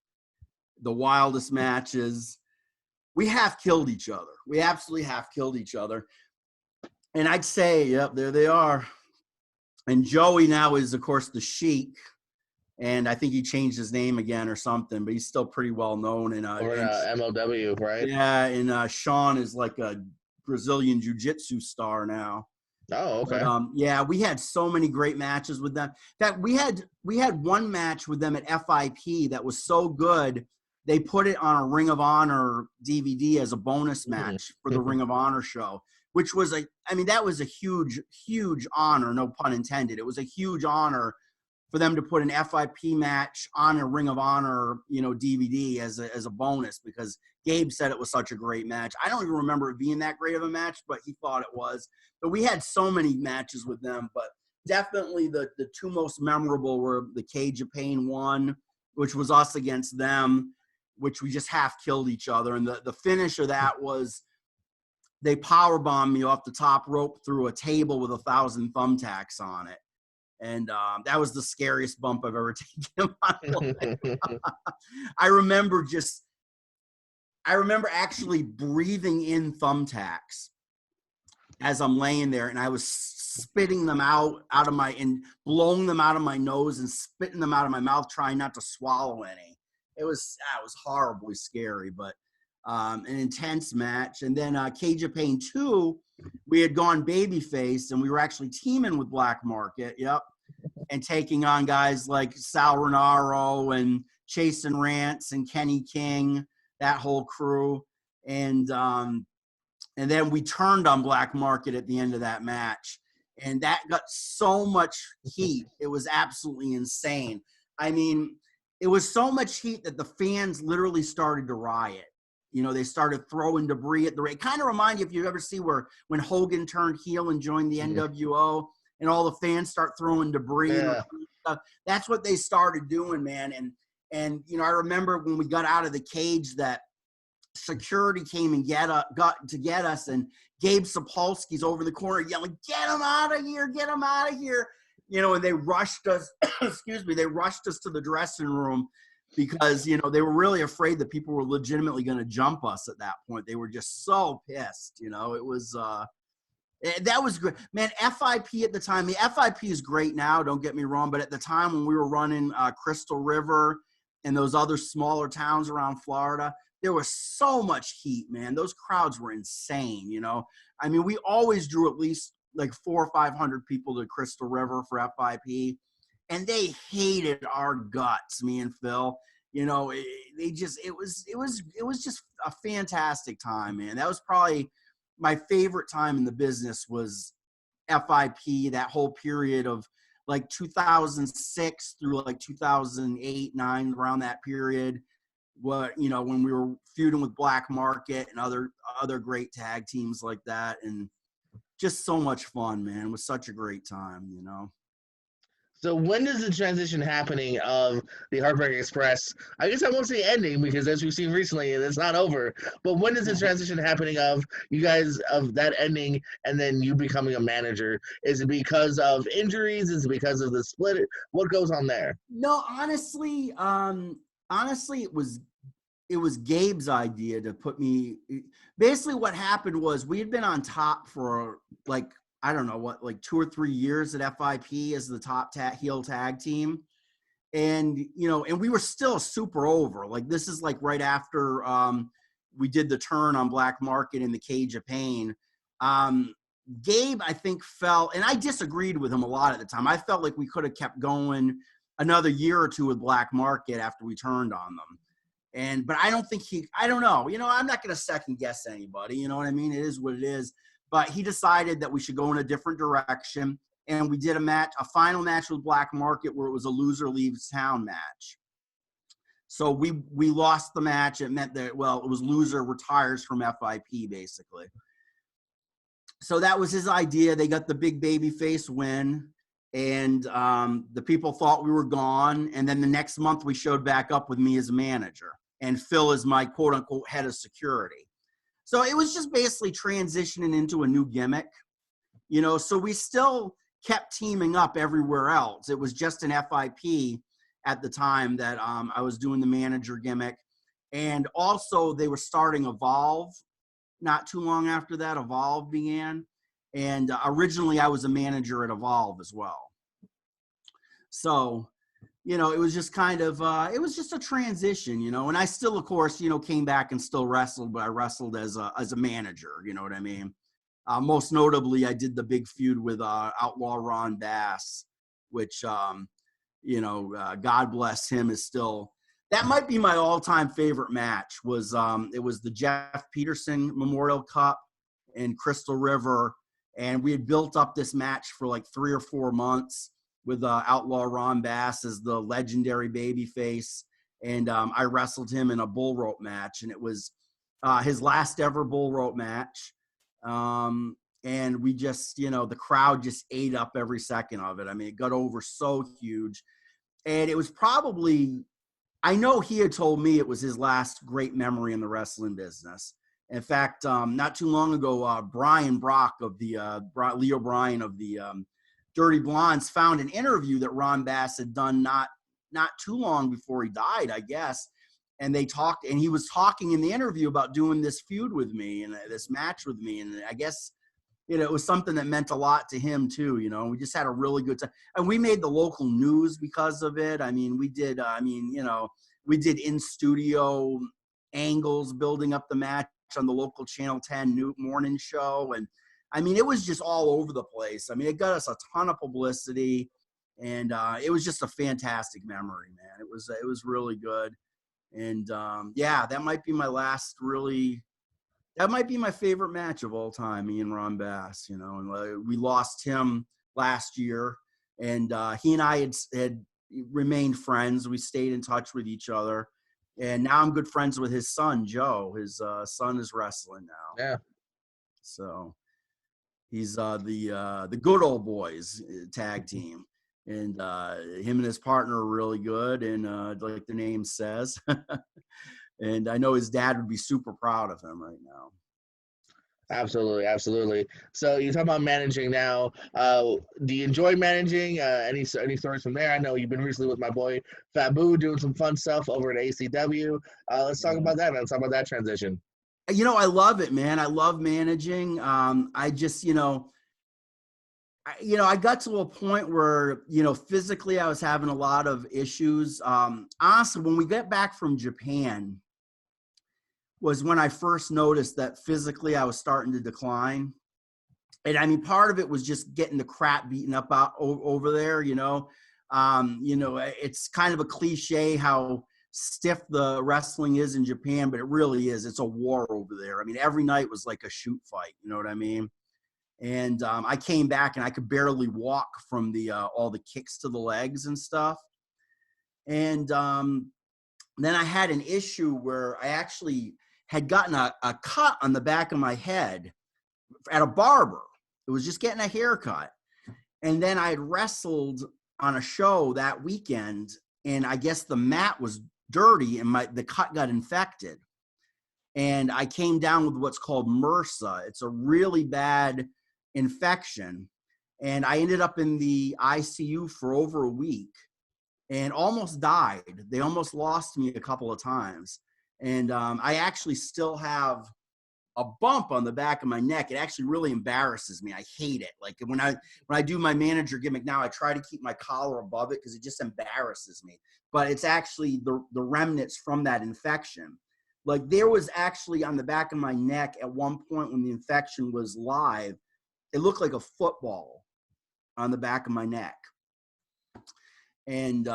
the wildest matches. We half killed each other. We absolutely half killed each other. And I'd say, yep, there they are. And Joey now is, of course, the Sheik. And I think he changed his name again or something, but he's still pretty well known. Or MLW, right? Yeah, and Sean is like a Brazilian jiu-jitsu star now. Oh, okay. But, yeah, we had so many great matches with them. In fact, we had one match with them at FIP that was so good, they put it on a Ring of Honor DVD as a bonus match for the Ring of Honor show, which was that was a huge, huge honor, no pun intended. It was a huge honor for them to put an FIP match on a Ring of Honor, DVD as a bonus because Gabe said it was such a great match. I don't even remember it being that great of a match, but he thought it was. But we had so many matches with them, but definitely the 2 most memorable were the K-Japan one, which was us against them, which we just half killed each other. And the finish of that was they powerbombed me off the top rope through a table with 1,000 thumbtacks on it. And that was the scariest bump I've ever taken in my life. I remember actually breathing in thumbtacks as I'm laying there, and I was spitting them out of and blowing them out of my nose and spitting them out of my mouth, trying not to swallow any. It was horribly scary, but an intense match. And then Cage of Pain 2, we had gone babyface, and we were actually teaming with Black Market. Yep. And taking on guys like Sal Renaro and Chasen Rance and Kenny King, that whole crew. And then we turned on Black Market at the end of that match. And that got so much heat. It was absolutely insane. I mean, it was so much heat that the fans literally started to riot. You know, they started throwing debris at the ring. It kind of reminds you, if you ever see when Hogan turned heel and joined the NWO, and all the fans start throwing debris and stuff. That's what they started doing, man. And you know, I remember when we got out of the cage that security came and got to get us, and Gabe Sapolsky's over the corner yelling, "Get him out of here! Get him out of here!" You know, and they rushed us. Excuse me, they rushed us to the dressing room because, you know, they were really afraid that people were legitimately going to jump us at that point. They were just so pissed. You know, it was. That was great, man. FIP at the time, the FIP is great now, don't get me wrong, but at the time when we were running Crystal River and those other smaller towns around Florida, there was so much heat, man. Those crowds were insane, you know. I mean, we always drew at least like 400 or 500 people to Crystal River for FIP, and they hated our guts, me and Phil. You know, it was just a fantastic time, man. That was probably my favorite time in the business was FIP, that whole period of like 2006 through like 2008, 9, around that period. What, you know, when we were feuding with Black Market and other great tag teams like that, and just so much fun, man. It was such a great time, you know. So when does the transition happening of the Heartbreak Express? I guess I won't say ending, because as we've seen recently, it's not over. But when does the transition happening of you guys, of that ending and then you becoming a manager? Is it because of injuries? Is it because of the split? What goes on there? No, honestly, it was Gabe's idea to put me. Basically, what happened was we had been on top for like, I don't know what, like 2 or 3 years at FIP as the top heel tag team. And, you know, and we were still super over. Like, this is like right after we did the turn on Black Market in the Cage of Pain. Gabe, I think, felt, and I disagreed with him a lot at the time. I felt like we could have kept going another year or two with Black Market after we turned on them. But I don't think I don't know. You know, I'm not going to second guess anybody. You know what I mean? It is what it is. But he decided that we should go in a different direction. And we did a final match with Black Market where it was a loser leaves town match. So we lost the match. It meant that, well, it was loser retires from FIP, basically. So that was his idea. They got the big baby face win. And the people thought we were gone. And then the next month we showed back up with me as a manager. And Phil is my quote-unquote head of security. So it was just basically transitioning into a new gimmick, you know. So we still kept teaming up everywhere else. It was just an FIP at the time that I was doing the manager gimmick. And also they were starting Evolve not too long after that. Evolve began. And originally I was a manager at Evolve as well. So, you know, it was just kind of, it was just a transition, you know, and I still, of course, you know, came back and still wrestled, but I wrestled as a manager, you know what I mean? Most notably, I did the big feud with Outlaw Ron Bass, which, you know, God bless him, is still, that might be my all-time favorite match. Was it was the Jeff Peterson Memorial Cup in Crystal River, and we had built up this match for like 3 or 4 months with Outlaw Ron Bass as the legendary babyface. And I wrestled him in a bull rope match, and it was his last ever bull rope match. And we just, you know, the crowd just ate up every second of it. I mean, it got over so huge. And it was probably, I know he had told me it was his last great memory in the wrestling business. In fact, not too long ago, Brian Brock of the, Leo Bryan of the Dirty Blondes found an interview that Ron Bass had done not too long before he died, I guess. And they talked, and he was talking in the interview about doing this feud with me and this match with me. And I guess, you know, it was something that meant a lot to him too. You know, we just had a really good time, and we made the local news because of it. I mean, we did, you know, we did in studio angles building up the match on the local Channel 10 new morning show. And I mean, it was just all over the place. I mean, it got us a ton of publicity, and it was just a fantastic memory, man. It was really good. And yeah, that might be my that might be my favorite match of all time, me and Ron Bass, you know. And we lost him last year, and he and I had remained friends. We stayed in touch with each other, and now I'm good friends with his son, Joe. His son is wrestling now. Yeah. So he's the Good Old Boys tag team, and him and his partner are really good, and like the name says. And I know his dad would be super proud of him right now. Absolutely, absolutely. So you talk about managing now. Do you enjoy managing? Any stories from there? I know you've been recently with my boy Fabu doing some fun stuff over at ACW. Let's talk about that, man. Let's talk about that transition. You know, I love it, man. I love managing. I just, I got to a point where, physically I was having a lot of issues. Honestly, when we get back from Japan was when I first noticed that physically I was starting to decline. And I mean, part of it was just getting the crap beaten up over there, it's kind of a cliche how stiff the wrestling is in Japan, but it really is. It's a war over there. I mean, every night was like a shoot fight. You know what I mean? And I came back and I could barely walk from all the kicks to the legs and stuff. And then I had an issue where I actually had gotten a cut on the back of my head at a barber. It was just getting a haircut. And then I had wrestled on a show that weekend, and I guess the mat was dirty and the cut got infected. And I came down with what's called MRSA. It's a really bad infection. And I ended up in the ICU for over a week and almost died. They almost lost me a couple of times. And I actually still have a bump on the back of my neck. It actually really embarrasses me. I hate it. Like when I do my manager gimmick now, I try to keep my collar above it because it just embarrasses me. But it's actually the remnants from that infection. Like there was actually on the back of my neck at one point when the infection was live, it looked like a football on the back of my neck. And,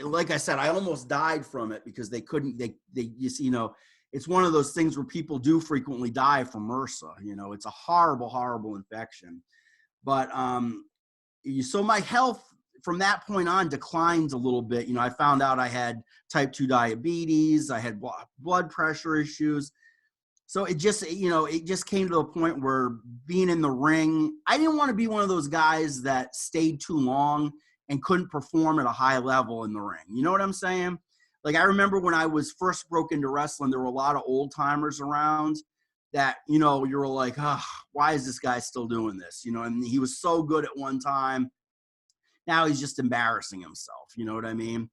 like I said, I almost died from it because they couldn't, it's one of those things where people do frequently die from MRSA. It's a horrible, horrible infection. But so my health from that point on declined a little bit. I found out I had type 2 diabetes. I had blood pressure issues. So it just came to a point where being in the ring, I didn't want to be one of those guys that stayed too long and couldn't perform at a high level in the ring. You know what I'm saying? Like I remember when I was first broke into wrestling, there were a lot of old timers around that, you were like, why is this guy still doing this? And he was so good at one time. Now he's just embarrassing himself. You know what I mean?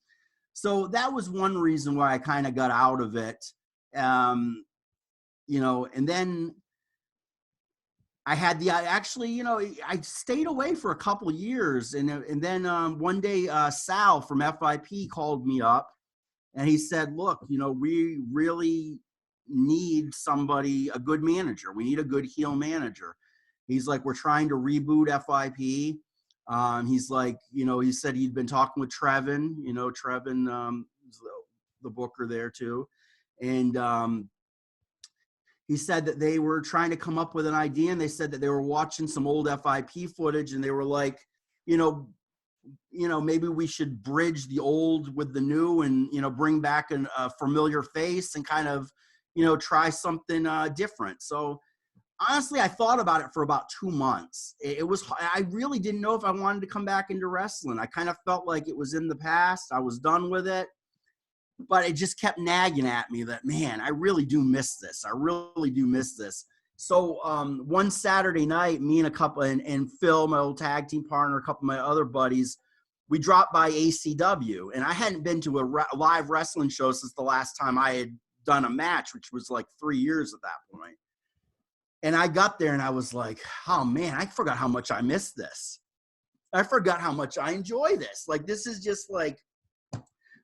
So that was one reason why I kind of got out of it. And then I had I stayed away for a couple of years. And then one day Sal from FIP called me up and he said, look, we really need a good manager. We need a good heel manager. He's like, we're trying to reboot FIP. He's like, he said he'd been talking with Trevin, Trevin, the booker there too. And he said that they were trying to come up with an idea, and they said that they were watching some old FIP footage, and they were like, maybe we should bridge the old with the new and, bring back a familiar face and kind of, try something different. So honestly, I thought about it for about 2 months. I really didn't know if I wanted to come back into wrestling. I kind of felt like it was in the past. I was done with it. But it just kept nagging at me that, man, I really do miss this. I really do miss this. So one Saturday night, me and a couple, and Phil, my old tag team partner, a couple of my other buddies, we dropped by ACW. And I hadn't been to a live wrestling show since the last time I had done a match, which was like 3 years at that point. And I got there and I was like, oh, man, I forgot how much I missed this. I forgot how much I enjoy this. Like, this is just like,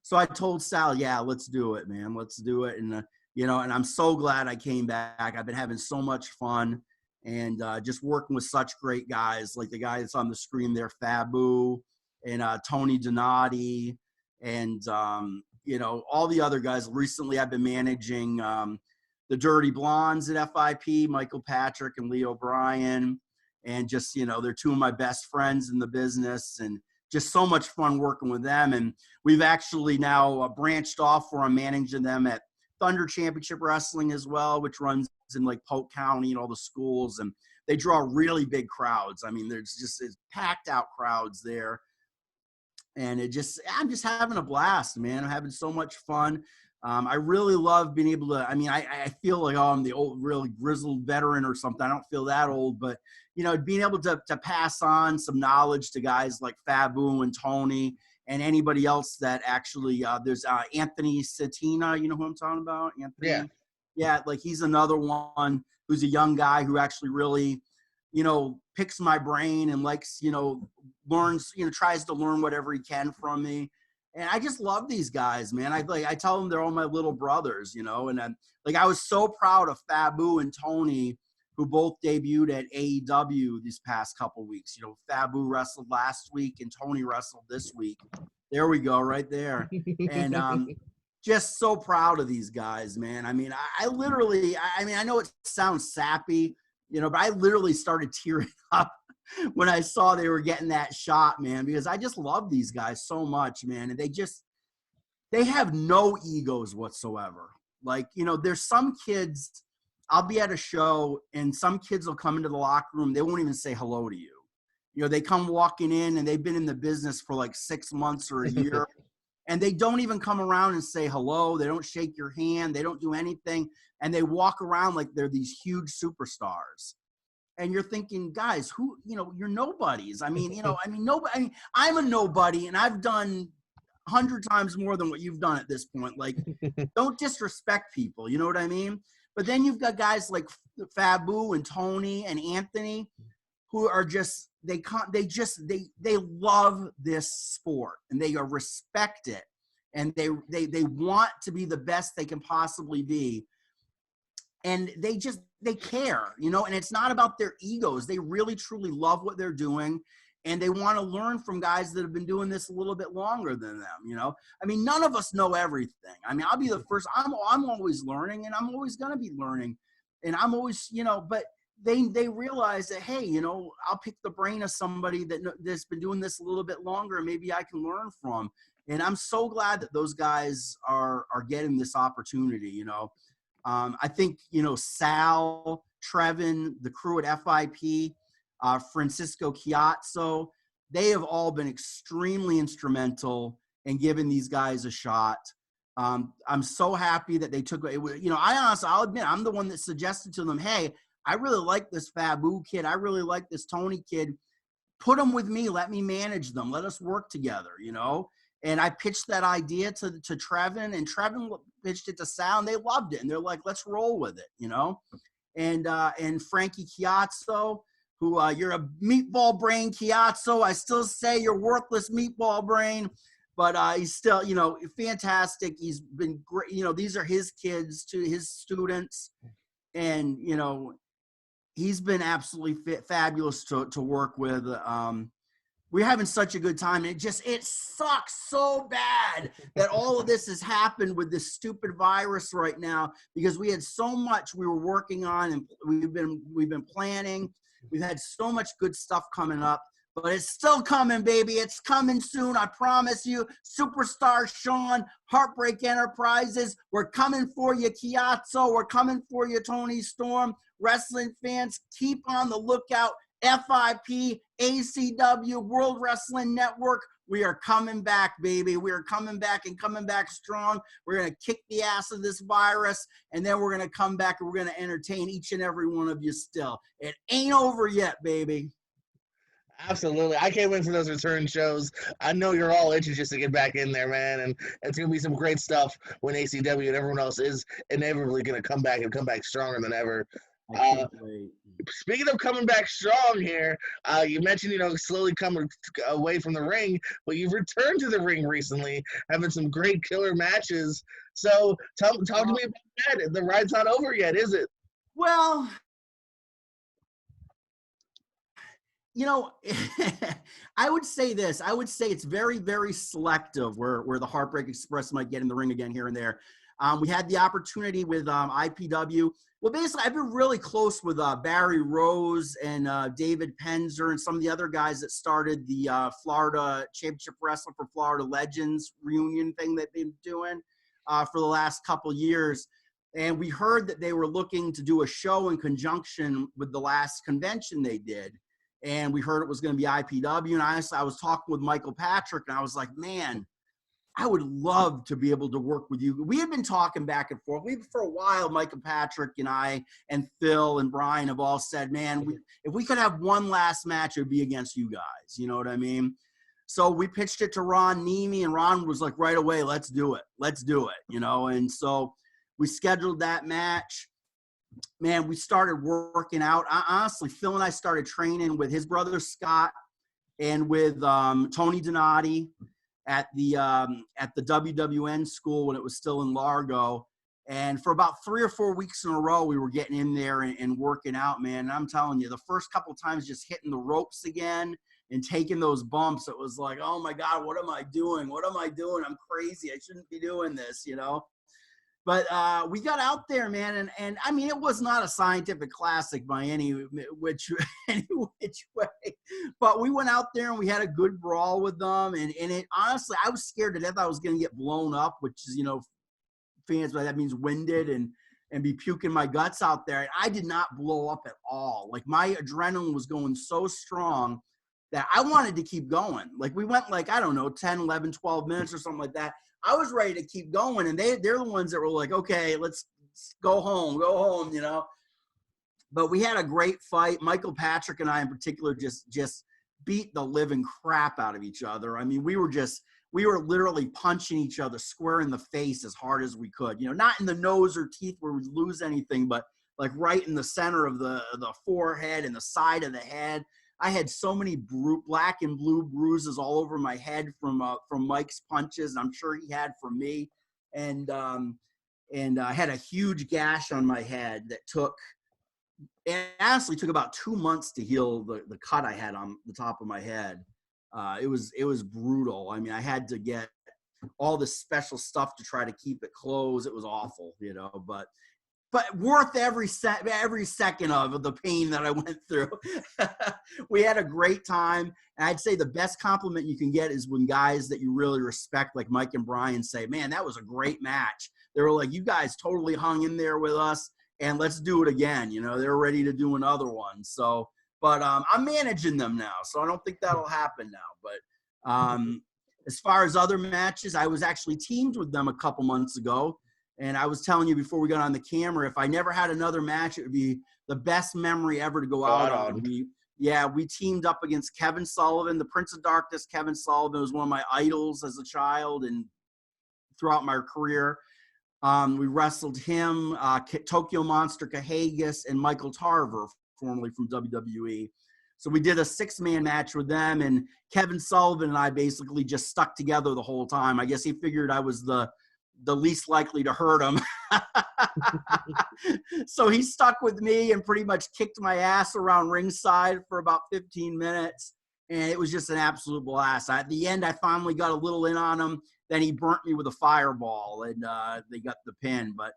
So I told Sal, yeah, let's do it, man. Let's do it. And, and I'm so glad I came back. I've been having so much fun and just working with such great guys, like the guy that's on the screen there, Fabu and Tony Donati and, all the other guys. Recently, I've been managing the Dirty Blondes at FIP, Michael Patrick and Leo Bryan. And just, they're two of my best friends in the business and just so much fun working with them. And we've actually now branched off where I'm managing them at Thunder Championship Wrestling as well, which runs in like Polk County and all the schools. And they draw really big crowds. I mean, there's just packed out crowds there. And I'm just having a blast, man. I'm having so much fun. I really love being able to, I feel like, I'm the old, really grizzled veteran or something. I don't feel that old, but, being able to pass on some knowledge to guys like Fabu and Tony and anybody else that actually, there's Anthony Satina, you know who I'm talking about? Anthony? Yeah. Yeah, like he's another one who's a young guy who actually really, picks my brain and likes, learns, tries to learn whatever he can from me. And I just love these guys, man. I tell them they're all my little brothers, and I was so proud of Fabu and Tony, who both debuted at AEW these past couple weeks. Fabu wrestled last week and Tony wrestled this week. There we go, right there. And just so proud of these guys, man. I mean, I literally, I know it sounds sappy, but I literally started tearing up when I saw they were getting that shot, man, because I just love these guys so much, man. And they have no egos whatsoever. Like, there's some kids, I'll be at a show and some kids will come into the locker room. They won't even say hello to you. They come walking in and they've been in the business for like 6 months or a year and they don't even come around and say hello. They don't shake your hand. They don't do anything. And they walk around like they're these huge superstars. And you're thinking, guys, who, you're nobodies. Nobody. I'm a nobody, and I've done 100 times more than what you've done at this point. Like, don't disrespect people. You know what I mean? But then you've got guys like Fabu and Tony and Anthony, who are just they love this sport and they respect it, and they want to be the best they can possibly be. And they care, and it's not about their egos. They really, truly love what they're doing. And they want to learn from guys that have been doing this a little bit longer than them, none of us know everything. I'll be the first. I'm always learning, and I'm always going to be learning. And I'm always, but they realize that, hey, I'll pick the brain of somebody that's been doing this a little bit longer, and maybe I can learn from. And I'm so glad that those guys are getting this opportunity, I think, Sal, Trevin, the crew at FIP, Francisco Chiazzo, they have all been extremely instrumental in giving these guys a shot. I'm so happy that they took it. I'll admit, I'm the one that suggested to them, hey, I really like this Fabu kid. I really like this Tony kid. Put them with me. Let me manage them. Let us work together, And I pitched that idea to Trevin, and Trevin pitched it to Sal, and they loved it. And they're like, let's roll with it, And Frankie Chiazzo, who you're a meatball brain, Chiazzo. I still say you're worthless meatball brain, but he's still, fantastic. He's been great. These are his kids, to his students. And, he's been absolutely fabulous to work with. We're having such a good time. And it sucks so bad that all of this has happened with this stupid virus right now, because we had so much we were working on, and we've been planning. We've had so much good stuff coming up, but it's still coming, baby. It's coming soon. I promise you. Superstar Sean, Heartbreak Enterprises. We're coming for you, Chiazzo. We're coming for you, Tony Storm. Wrestling fans, keep on the lookout. FIP, ACW, World Wrestling Network. We are coming back, baby. We are coming back, and coming back strong. We're going to kick the ass of this virus, and then we're going to come back and we're going to entertain each and every one of you still. It ain't over yet, baby. Absolutely. I can't wait for those return shows. I know you're all itching just to get back in there, man. And it's going to be some great stuff when ACW and everyone else is inevitably going to come back and come back stronger than ever. I Uh, can't wait. Speaking of coming back strong here, you mentioned, slowly coming away from the ring, but you've returned to the ring recently, having some great killer matches. So talk to me about that. The ride's not over yet, is it? Well, I would say this. I would say it's very, very selective where the Heartbreak Express might get in the ring again here and there. We had the opportunity with IPW. Well, basically, I've been really close with Barry Rose and David Penzer and some of the other guys that started the Florida Championship Wrestling for Florida Legends reunion thing that they've been doing for the last couple years. And we heard that they were looking to do a show in conjunction with the last convention they did. And we heard it was going to be IPW. And honestly, I was talking with Michael Patrick, and I was like, man, I would love to be able to work with you. We had been talking back and forth. For a while, Michael Patrick and I and Phil and Brian have all said, man, if we could have one last match, it would be against you guys. You know what I mean? So we pitched it to Ron Nemi, and Ron was like, right away, let's do it. Let's do it, And so we scheduled that match. Man, we started working out. Honestly, Phil and I started training with his brother Scott and with Tony Donati at the WWN school when it was still in Largo. And for about 3 or 4 weeks in a row, we were getting in there and working out, man. And I'm telling you, the first couple of times just hitting the ropes again and taking those bumps, it was like, oh my God, what am I doing? What am I doing? I'm crazy. I shouldn't be doing this, But we got out there, man, and I mean, it was not a scientific classic by any which way. But we went out there and we had a good brawl with them. And it honestly, I was scared to death I was going to get blown up, which is, fans, but that means winded and be puking my guts out there. And I did not blow up at all. Like, my adrenaline was going so strong that I wanted to keep going. Like, we went 10, 11, 12 minutes or something like that. I was ready to keep going, and they're the ones that were like, okay, let's go home, But we had a great fight. Michael Patrick and I in particular just beat the living crap out of each other. I mean, we were literally punching each other square in the face as hard as we could. Not in the nose or teeth where we lose anything, but like right in the center of the forehead and the side of the head. I had so many black and blue bruises all over my head from Mike's punches. I'm sure he had from me. And I had a huge gash on my head that honestly took about 2 months to heal the cut I had on the top of my head. It was brutal. I mean, I had to get all this special stuff to try to keep it closed. It was awful, but worth every second of the pain that I went through. We had a great time. And I'd say the best compliment you can get is when guys that you really respect, like Mike and Brian, say, man, that was a great match. They were like, you guys totally hung in there with us, and let's do it again. They're ready to do another one. So, but I'm managing them now, so I don't think that'll happen now. But as far as other matches, I was actually teamed with them a couple months ago. And I was telling you before we got on the camera, if I never had another match, it would be the best memory ever to go out on. We teamed up against Kevin Sullivan, the Prince of Darkness. Kevin Sullivan was one of my idols as a child and throughout my career. We wrestled him, Tokyo Monster Kahagas, and Michael Tarver, formerly from WWE. So we did a 6-man match with them, and Kevin Sullivan and I basically just stuck together the whole time. I guess he figured I was the least likely to hurt him. So he stuck with me and pretty much kicked my ass around ringside for about 15 minutes. And it was just an absolute blast. At the end, I finally got a little in on him. Then he burnt me with a fireball, and they got the pin. But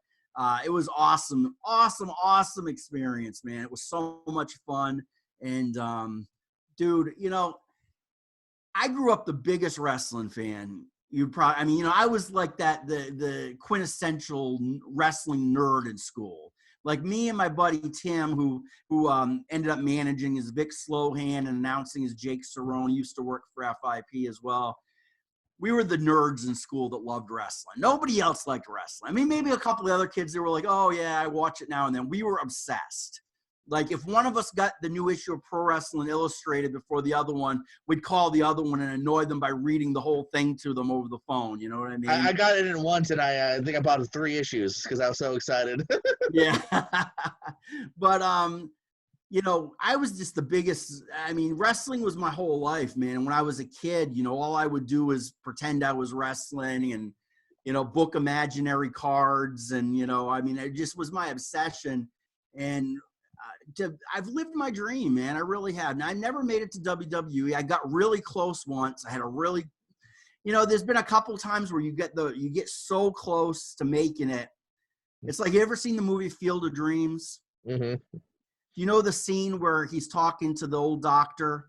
it was awesome, awesome experience, man. It was so much fun. And, dude, I grew up the biggest wrestling fan. I was like that, the quintessential wrestling nerd in school. Like me and my buddy Tim, who ended up managing as Vic Slohan and announcing as Jake Cerrone, used to work for FIP as well. We were the nerds in school that loved wrestling. Nobody else liked wrestling. I mean, maybe a couple of other kids that were like, oh yeah, I watch it now and then. We were obsessed. Like if one of us got the new issue of Pro Wrestling Illustrated before the other one, we'd call the other one and annoy them by reading the whole thing to them over the phone. You know what I mean? I got it in once, and I think I bought 3 issues because I was so excited. Yeah. But you know, I was just the biggest. I mean, wrestling was my whole life, man. And when I was a kid, you know, all I would do was pretend I was wrestling and, you know, book imaginary cards. And, you know, I mean, it just was my obsession. And I've lived my dream, man. I really have. Now, I never made it to WWE. I got really close once. I had a really, you know, there's been a couple times where you get so close to making it. It's like, you ever seen the movie Field of Dreams? Mm-hmm. You know the scene where he's talking to the old doctor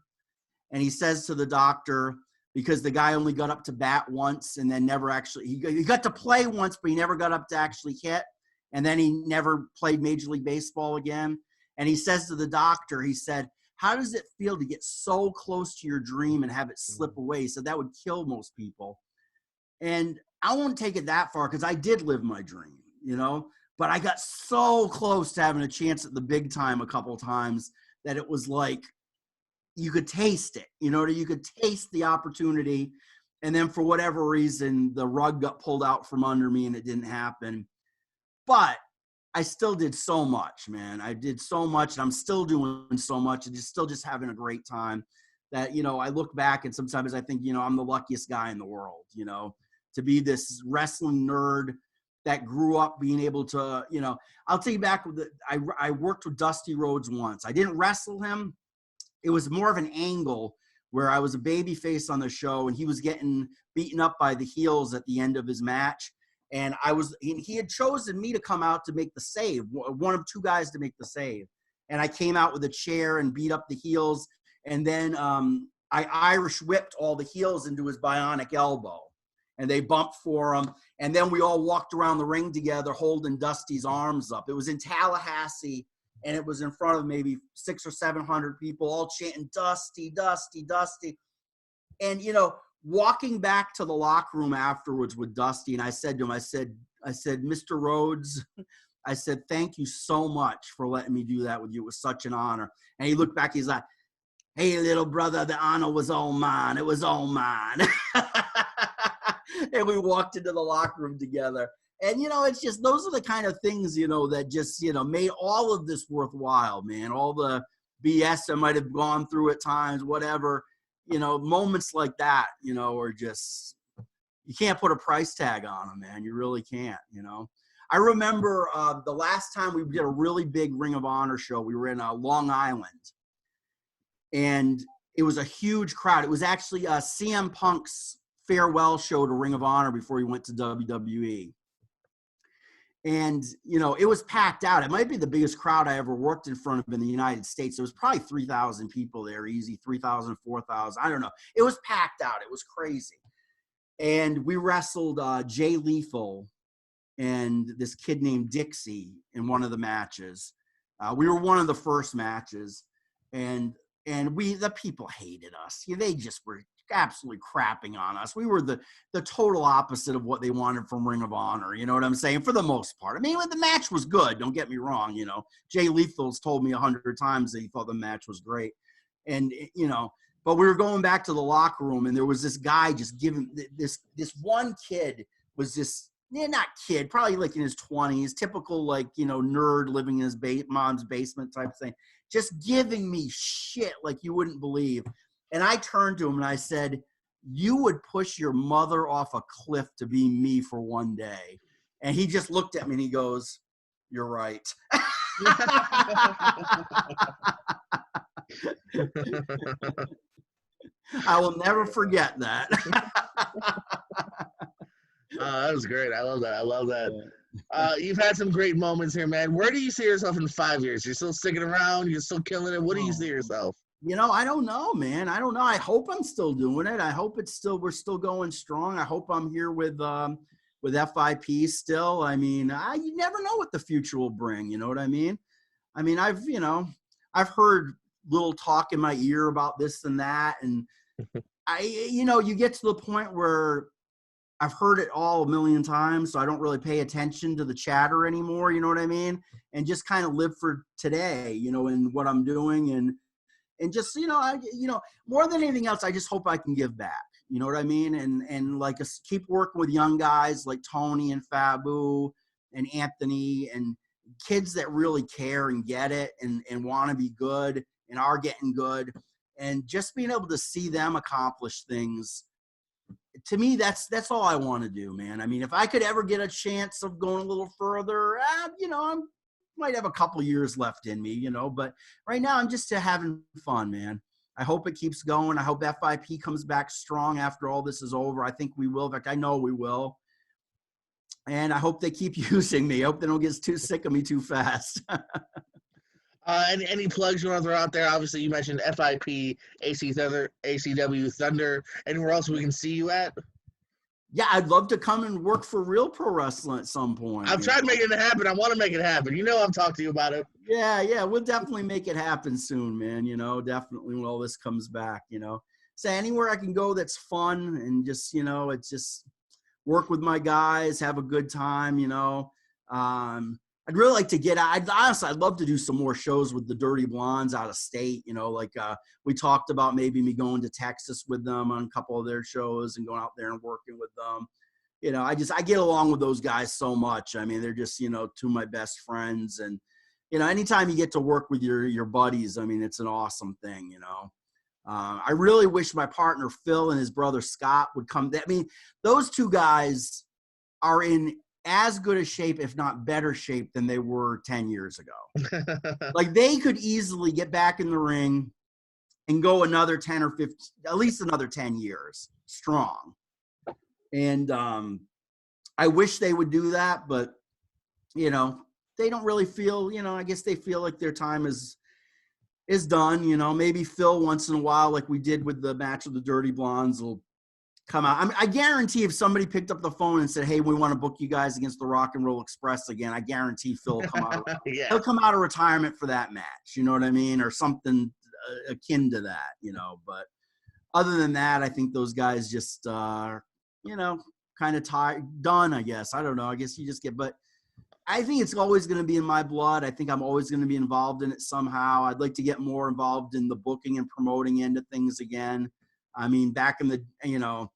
and he says to the doctor, because the guy only got up to bat once and then never actually, he got to play once, but he never got up to actually hit. And then he never played Major League Baseball again. And he says to the doctor, he said, how does it feel to get so close to your dream and have it slip away? He said that would kill most people. And I won't take it that far because I did live my dream, you know, but I got so close to having a chance at the big time a couple of times that it was like, you could taste it, you know, you could taste the opportunity. And then for whatever reason, the rug got pulled out from under me and it didn't happen. But I still did so much, man. I did so much, and I'm still doing so much, and still just having a great time that, you know, I look back and sometimes I think, you know, I'm the luckiest guy in the world, you know, to be this wrestling nerd that grew up being able to, you know, I'll take you back. I worked with Dusty Rhodes once. I didn't wrestle him. It was more of an angle where I was a baby face on the show, and he was getting beaten up by the heels at the end of his match. And he had chosen me to come out to make the save, one of 2 guys to make the save. And I came out with a chair and beat up the heels. And then I Irish whipped all the heels into his bionic elbow. And they bumped for him. And then we all walked around the ring together holding Dusty's arms up. It was in Tallahassee, and it was in front of maybe 600 or 700 people all chanting, Dusty, Dusty, Dusty. And, you know, walking back to the locker room afterwards with Dusty, and I said to him, I said, Mr. Rhodes, I said, thank you so much for letting me do that with you. It was such an honor. And he looked back, he's like, hey, little brother, the honor was all mine. It was all mine. And we walked into the locker room together. And, you know, it's just, those are the kind of things, you know, that just, you know, made all of this worthwhile, man. All the BS I might have gone through at times, whatever. You know, moments like that, you know, are just, you can't put a price tag on them, man. You really can't, you know. I remember the last time we did a really big Ring of Honor show, we were in Long Island. And it was a huge crowd. It was actually CM Punk's farewell show to Ring of Honor before he went to WWE. And, you know, it was packed out. It might be the biggest crowd I ever worked in front of in the United States. There was probably 3,000 people there, easy, 3,000, 4,000. I don't know. It was packed out. It was crazy. And we wrestled Jay Lethal and this kid named Dixie in one of the matches. We were one of the first matches. And the people hated us. They just were absolutely crapping on us. We were the total opposite of what they wanted from Ring of Honor. You know what I'm saying? For the most part. I mean, the match was good. Don't get me wrong. You know, Jay Lethal's told me 100 times that he thought the match was great. And, you know, but we were going back to the locker room, and there was this guy just giving this one kid was just, not kid, probably like in his 20s, typical, like, you know, nerd living in his mom's basement type thing, just giving me shit like you wouldn't believe. And I turned to him and I said, you would push your mother off a cliff to be me for one day. And he just looked at me and he goes, you're right. I will never forget that. That was great. I love that. I love that. You've had some great moments here, man. Where do you see yourself in 5 years? You're still sticking around? You're still killing it? What do you see yourself? You know, I don't know, man. I don't know. I hope I'm still doing it. I hope we're still going strong. I hope I'm here with FIP still. I mean, you never know what the future will bring. You know what I mean? I mean, I've heard little talk in my ear about this and that. And you get to the point where I've heard it all a million times, so I don't really pay attention to the chatter anymore. You know what I mean? And just kind of live for today, you know, and what I'm doing, and just, you know, more than anything else, I just hope I can give back. You know what I mean? And like keep working with young guys like Tony and Fabu and Anthony and kids that really care and get it and want to be good and are getting good, and just being able to see them accomplish things. To me, that's all I want to do, man. I mean, if I could ever get a chance of going a little further, you know, I might have a couple years left in me, you know, but right now I'm just having fun, man. I hope it keeps going. I hope FIP comes back strong after all this is over. I think we will. In fact, I know we will. And I hope they keep using me. I hope they don't get too sick of me too fast. Any plugs you want to throw out there? Obviously, you mentioned FIP, ACW Thunder. Anywhere else we can see you at? Yeah, I'd love to come and work for Real Pro Wrestling at some point. I've tried making it happen. I want to make it happen. You know, I've talked to you about it. Yeah, we'll definitely make it happen soon, man. You know, definitely when all this comes back, you know. So anywhere I can go that's fun and just, you know, it's just work with my guys, have a good time, you know. I'd really like to get out. I'd love to do some more shows with the Dirty Blondes out of state, you know, like we talked about maybe me going to Texas with them on a couple of their shows and going out there and working with them. You know, I get along with those guys so much. I mean, they're just, you know, two of my best friends. And, you know, anytime you get to work with your buddies, I mean, it's an awesome thing, you know. I really wish my partner Phil and his brother Scott would come. I mean, those two guys are in as good a shape, if not better shape, than they were 10 years ago. Like, they could easily get back in the ring and go another 10 or 15, at least another 10 years strong. And I wish they would do that, but, you know, they don't really feel, you know, I guess they feel like their time is done. You know, maybe Phil once in a while, like we did with the match of the Dirty Blondes, will come out. I mean, I guarantee if somebody picked up the phone and said, "Hey, we want to book you guys against the Rock and Roll Express again," I guarantee Phil will come out. Yeah. He'll come out of retirement for that match. You know what I mean, or something akin to that. You know, but other than that, I think those guys just, you know, kind of done. I guess I don't know. I guess you just get, but I think it's always going to be in my blood. I think I'm always going to be involved in it somehow. I'd like to get more involved in the booking and promoting end of things again. I mean, back in the, you know,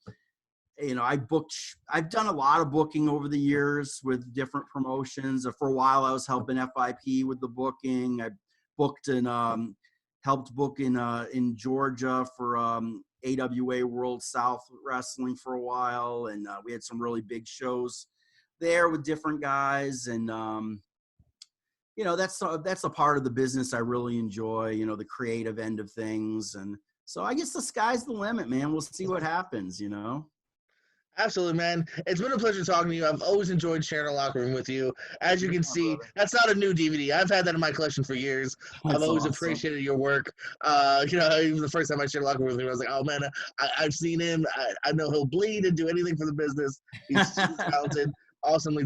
I've done a lot of booking over the years with different promotions. For a while, I was helping FIP with the booking. I booked and helped book in Georgia for AWA World South Wrestling for a while. And we had some really big shows there with different guys. And, you know, that's a part of the business I really enjoy, you know, the creative end of things. And so I guess the sky's the limit, man. We'll see what happens, you know? Absolutely, man. It's been a pleasure talking to you. I've always enjoyed sharing a locker room with you. As you can see, brother. that's not a new DVD. I've had that in my collection for years. That's I've always awesome. appreciated your work. You know, even the first time I shared a locker room with him, I was like, oh, man, I've seen him. I know he'll bleed and do anything for the business. He's super talented, awesomely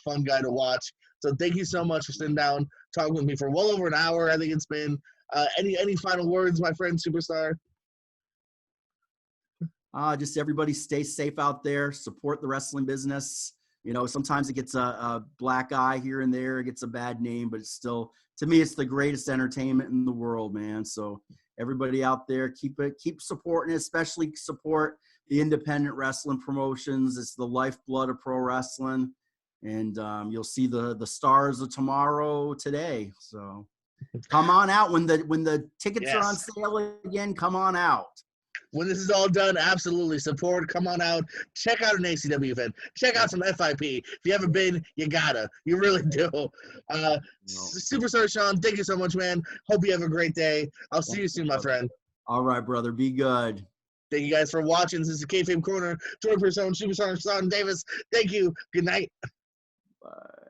fun guy to watch. So thank you so much for sitting down, talking with me for well over an hour, I think it's been. Any final words, my friend, Superstar? Just everybody stay safe out there, support the wrestling business. You know, sometimes it gets a black eye here and there, it gets a bad name, but it's still, to me, it's the greatest entertainment in the world, man. So everybody out there, keep supporting it, especially support the independent wrestling promotions. It's the lifeblood of pro wrestling. And you'll see the stars of tomorrow today. So come on out when the tickets are on sale again. Come on out. When this is all done, absolutely support. Come on out. Check out an ACW event. Check out some FIP. If you haven't been, you gotta. You really do. Superstar Sean, thank you so much, man. Hope you have a great day. I'll see you soon, my friend. All right, brother. Be good. Thank you guys for watching. This is the Kayfabe Corner. Jordan Persone, Superstar Sean Davis. Thank you. Good night. Bye.